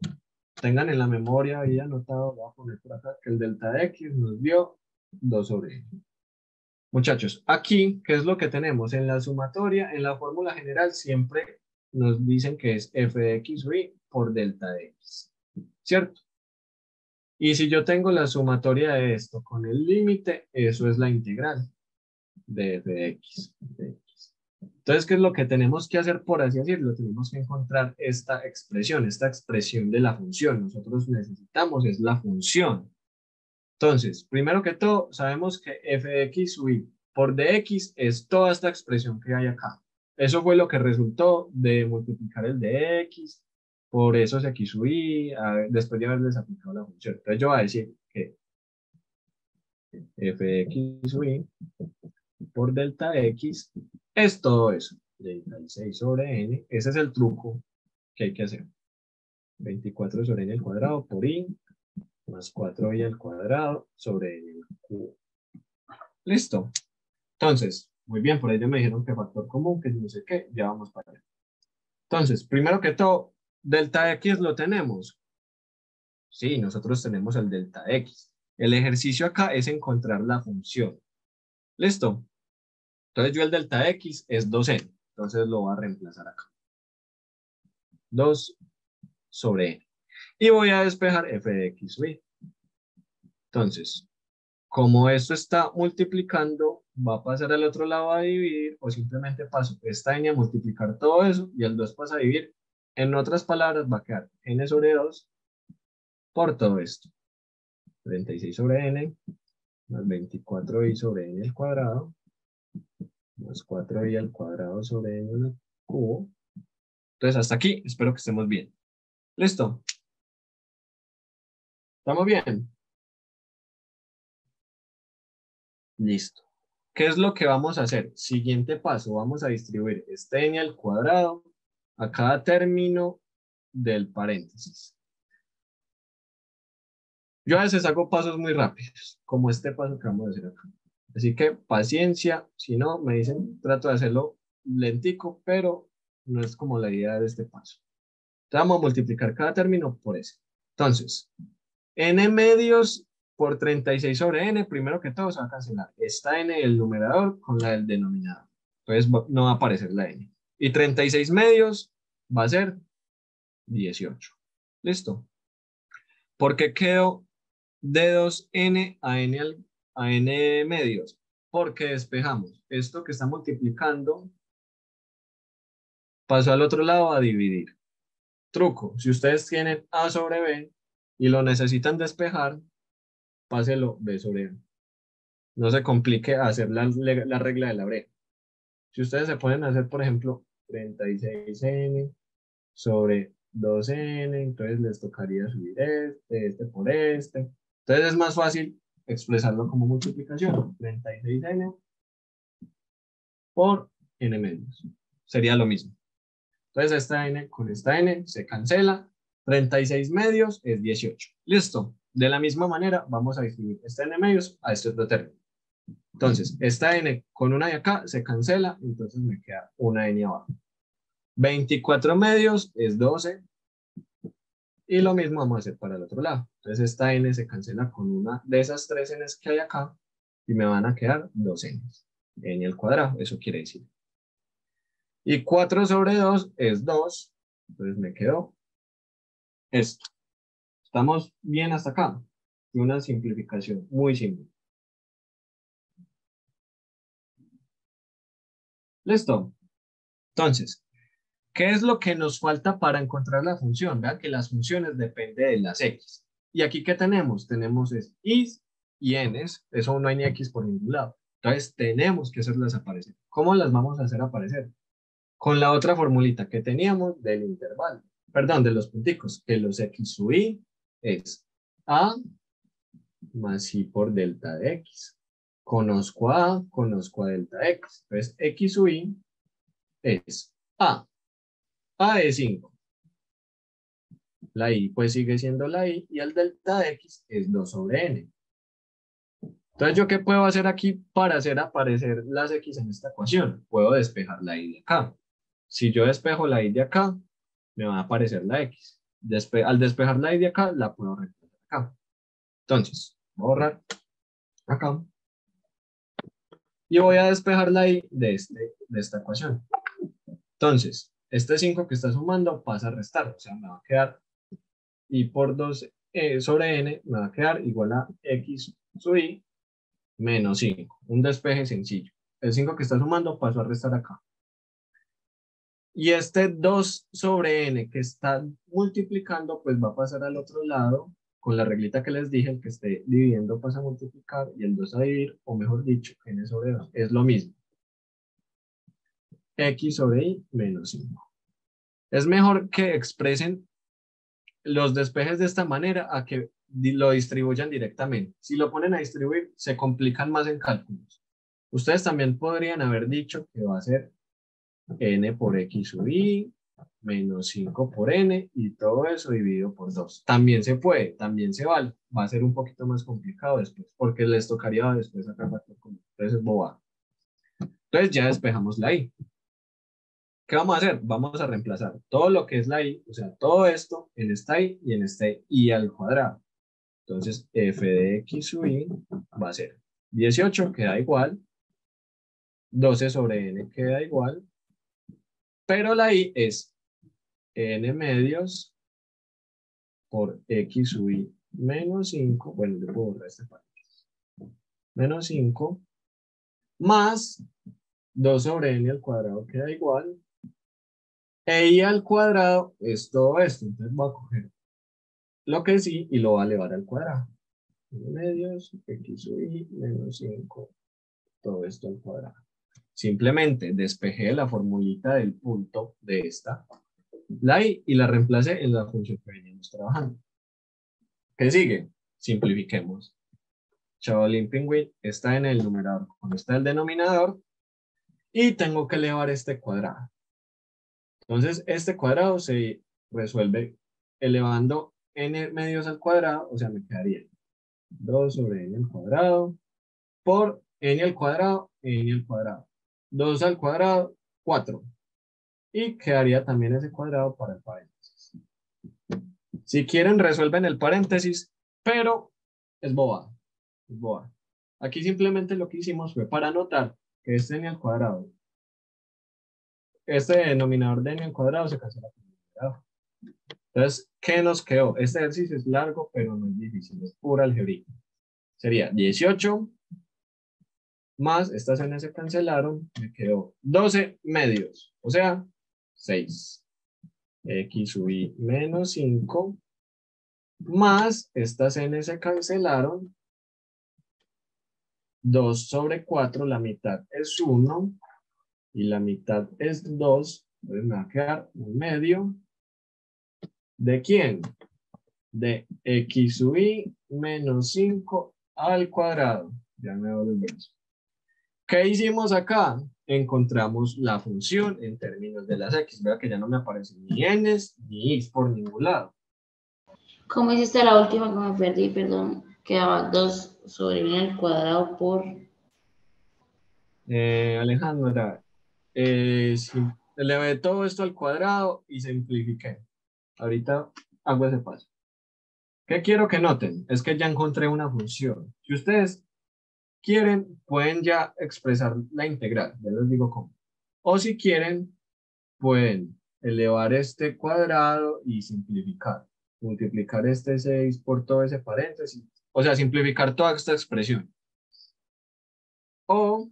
tengan en la memoria, había anotado, voy a poner por acá, que el delta de x nos dio 2 sobre n. Muchachos, aquí, ¿qué es lo que tenemos? En la sumatoria, en la fórmula general, siempre nos dicen que es f de x sub i por delta de x, ¿cierto? Y si yo tengo la sumatoria de esto con el límite, eso es la integral de f de x. Entonces, ¿qué es lo que tenemos que hacer, por así decirlo? Tenemos que encontrar esta expresión de la función. Nosotros necesitamos es la función. Entonces, primero que todo, sabemos que f de x sub i por dx es toda esta expresión que hay acá. Eso fue lo que resultó de multiplicar el dx por esos x sub i, después de haberles aplicado la función. Entonces, yo voy a decir que f de x sub i por delta x es todo eso. 36 sobre n. Ese es el truco que hay que hacer. 24 sobre n al cuadrado por i más 4i al cuadrado sobre n al cubo. Listo. Entonces, muy bien, por ahí ya me dijeron que factor común, que no sé qué, ya vamos para allá. Entonces, primero que todo, delta x lo tenemos. Sí, nosotros tenemos el delta x. El ejercicio acá es encontrar la función. ¿Listo? Entonces yo el delta x es 2n. Entonces lo voy a reemplazar acá. 2 sobre n. Y voy a despejar f de x sub i. Entonces, como esto está multiplicando, va a pasar al otro lado a dividir, o simplemente paso esta n a multiplicar todo eso, y el 2 pasa a dividir. En otras palabras, va a quedar n sobre 2 por todo esto. 36 sobre n, más 24i sobre n al cuadrado, más 4i al cuadrado sobre n al cubo. Entonces, hasta aquí, espero que estemos bien. ¿Listo? ¿Estamos bien? Listo. ¿Qué es lo que vamos a hacer? Siguiente paso, vamos a distribuir este n al cuadrado a cada término del paréntesis. Yo a veces hago pasos muy rápidos, como este paso que vamos a hacer acá. Así que paciencia, si no, me dicen, trato de hacerlo lentico, pero no es como la idea de este paso. Entonces vamos a multiplicar cada término por ese. Entonces, n medios por 36 sobre n, primero que todo se va a cancelar esta n del numerador con la del denominador. Entonces no va a aparecer la n. Y 36 medios va a ser 18. ¿Listo? ¿Por qué quedó de 2n a n medios? Porque despejamos. Esto que está multiplicando pasó al otro lado a dividir. Truco, si ustedes tienen a sobre b y lo necesitan despejar, páselo b sobre a. No se complique hacer la regla de la brea. Si ustedes se ponen a hacer, por ejemplo, 36n sobre 2n, entonces les tocaría subir este por este. Entonces es más fácil expresarlo como multiplicación. 36n por n medios. Sería lo mismo. Entonces esta n con esta n se cancela. 36 medios es 18. Listo. De la misma manera vamos a distribuir este n medios a este otro término. Entonces esta n con una de acá se cancela. Entonces me queda una n abajo. 24 medios es 12. Y lo mismo vamos a hacer para el otro lado. Entonces esta n se cancela con una de esas tres n's que hay acá. Y me van a quedar 2 n's. N al cuadrado, eso quiere decir. Y 4 sobre 2 es 2. Entonces me quedó esto. ¿Estamos bien hasta acá? Y una simplificación muy simple. ¿Listo? Entonces, ¿qué es lo que nos falta para encontrar la función? Vean que las funciones dependen de las x. Y aquí, ¿qué tenemos? Tenemos is y n's. Eso no hay ni x por ningún lado. Entonces, tenemos que hacerlas aparecer. ¿Cómo las vamos a hacer aparecer? Con la otra formulita que teníamos del intervalo. Perdón, de los punticos. Que los x sub i es a más i por delta de x. Conozco a delta x. Entonces, x sub i es a. A es 5. La i pues sigue siendo la i y el delta de x es 2 sobre n. Entonces, ¿yo qué puedo hacer aquí para hacer aparecer las x en esta ecuación? Puedo despejar la i de acá. Si yo despejo la i de acá, me va a aparecer la x. Al despejar la i de acá, la puedo reemplazar acá. Entonces, voy a borrar acá. Y voy a despejar la i de esta ecuación. Entonces, este 5 que está sumando pasa a restar. O sea, me va a quedar i por 2 sobre n, me va a quedar igual a x sub i menos 5. Un despeje sencillo. El 5 que está sumando pasó a restar acá. Y este 2 sobre n que está multiplicando, pues va a pasar al otro lado con la reglita que les dije, el que esté dividiendo pasa a multiplicar y el 2 a dividir, o mejor dicho, n sobre 2. Es lo mismo. X sobre y menos 5. Es mejor que expresen los despejes de esta manera a que lo distribuyan directamente. Si lo ponen a distribuir, se complican más en cálculos. Ustedes también podrían haber dicho que va a ser n por x sub y menos 5 por n y todo eso dividido por 2. También se puede, también se vale. Va a ser un poquito más complicado después, porque les tocaría después sacar factor común. Entonces es bobada. Entonces ya despejamos la y. ¿Qué vamos a hacer? Vamos a reemplazar todo lo que es la y, o sea, todo esto en esta y y en este y al cuadrado. Entonces, f de x sub y va a ser 18, queda igual. 12 sobre n queda igual. Pero la y es n medios por x sub y menos 5. Bueno, yo puedo borrar este paréntesis. Menos 5 más 2 sobre n al cuadrado queda igual. E y al cuadrado es todo esto. Entonces voy a coger lo que sí y lo voy a elevar al cuadrado. Medios, x sub y menos 5. Todo esto al cuadrado. Simplemente despejé la formulita del punto de esta, la y la reemplacé en la función que veníamos trabajando. ¿Qué sigue? Simplifiquemos. Chavalín Pingüín está en el numerador, cuando está el denominador, y tengo que elevar este cuadrado. Entonces, este cuadrado se resuelve elevando n medios al cuadrado, o sea, me quedaría 2 sobre n al cuadrado por n al cuadrado, n al cuadrado. 2 al cuadrado, 4. Y quedaría también ese cuadrado para el paréntesis. Si quieren, resuelven el paréntesis, pero es bobada. Es bobada. Aquí simplemente lo que hicimos fue para anotar que este n al cuadrado, este denominador de n al cuadrado se cancela con el numerador. Entonces, ¿qué nos quedó? Este ejercicio es largo, pero no es difícil, es pura algebra. Sería 18 más, estas n se cancelaron, me quedó 12 medios, o sea, 6. X sub y menos 5 más, estas n se cancelaron, 2 sobre 4, la mitad es 1 y la mitad es 2, entonces me va a quedar un medio. ¿De quién? De x sub y menos 5 al cuadrado. Ya me doy el eso. ¿Qué hicimos acá? Encontramos la función en términos de las x. Vea que ya no me aparecen ni n's ni i's por ningún lado. ¿Cómo hiciste la última que me perdí? Perdón. Quedaba 2 sobre n al cuadrado por... Alejandra, elevé todo esto al cuadrado y simplifiqué. Ahorita hago ese paso. ¿Qué quiero que noten? Es que ya encontré una función. Si ustedes quieren, pueden ya expresar la integral. Ya les digo cómo. O si quieren, pueden elevar este cuadrado y simplificar. Multiplicar este 6 por todo ese paréntesis. O sea, simplificar toda esta expresión. O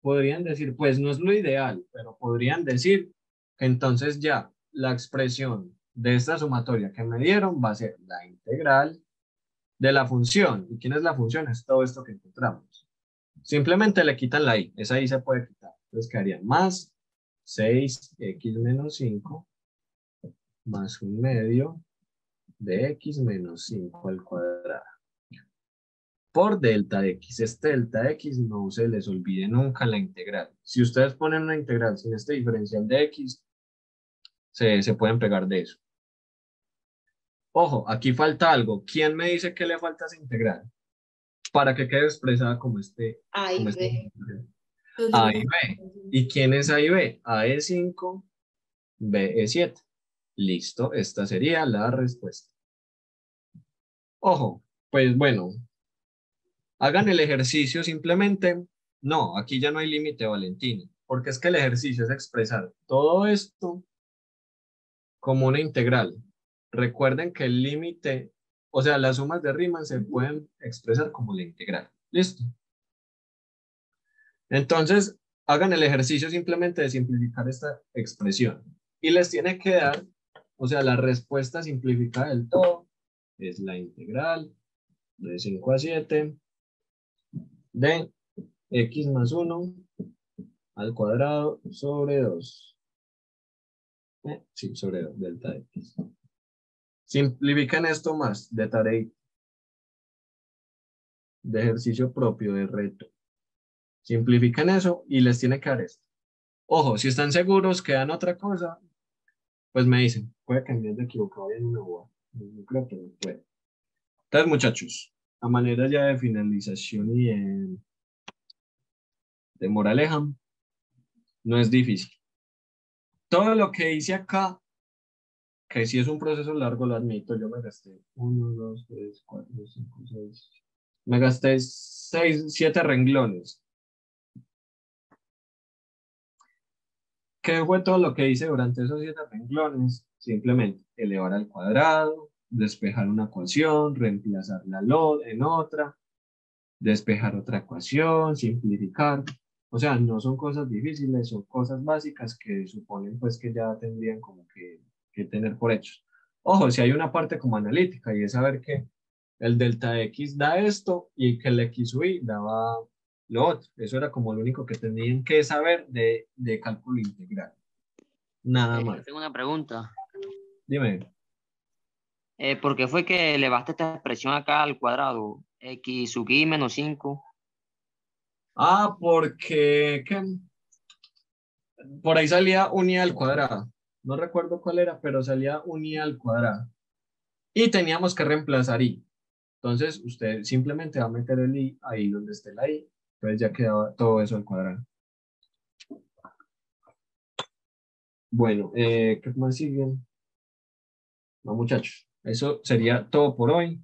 podrían decir, pues no es lo ideal, pero podrían decir que entonces ya la expresión de esta sumatoria que me dieron va a ser la integral de la función. ¿Y quién es la función? Es todo esto que encontramos. Simplemente le quitan la i. Esa i se puede quitar. Entonces quedaría más 6x menos 5 más un medio de x menos 5 al cuadrado por delta de x. Este delta de x no se les olvide nunca la integral. Si ustedes ponen una integral sin este diferencial de x, se pueden pegar de eso. Ojo, aquí falta algo. ¿Quién me dice que le falta esa integral? Para que quede expresada como este. A y B. A y B. ¿Y quién es A y B? A es 5, B es 7. Listo, esta sería la respuesta. Ojo, pues bueno, hagan el ejercicio simplemente. No, aquí ya no hay límite, Valentina, porque es que el ejercicio es expresar todo esto como una integral. Recuerden que el límite, o sea, las sumas de Riemann se pueden expresar como la integral. ¿Listo? Entonces, hagan el ejercicio simplemente de simplificar esta expresión. Y les tiene que dar, o sea, la respuesta simplificada del todo es la integral de 5 a 7 de x más 1 al cuadrado sobre 2. Sí, sobre 2, delta x. Simplifiquen esto más de tarea, de ejercicio propio, de reto. Simplifiquen eso y les tiene que dar esto. Ojo, si están seguros que dan otra cosa, pues me dicen, puede que me haya equivocado en una boa. No creo que no puede. Entonces, muchachos, a manera ya de finalización y de moraleja, no es difícil. Todo lo que hice acá, que si es un proceso largo, lo admito, yo me gasté 1, 2, 3, 4, 5, 6. Me gasté 6, 7 renglones. ¿Qué fue todo lo que hice durante esos 7 renglones? Simplemente elevar al cuadrado, despejar una ecuación, reemplazar la LOD en otra, despejar otra ecuación, simplificar. O sea, no son cosas difíciles, son cosas básicas que suponen pues que ya tendrían como que tener por hechos. Ojo, si hay una parte como analítica y es saber que el delta X da esto y que el X sub y daba lo otro. Eso era como lo único que tenían que saber de cálculo integral. Nada más. Tengo una pregunta. Dime. ¿Por qué fue que elevaste esta expresión acá al cuadrado? X sub i menos 5. Ah, porque por ahí salía un i al cuadrado. No recuerdo cuál era, pero salía un i al cuadrado. Y teníamos que reemplazar i. Entonces, usted simplemente va a meter el i ahí donde esté la i. Entonces ya quedaba todo eso al cuadrado. Bueno, ¿qué más siguen? No, muchachos. Eso sería todo por hoy.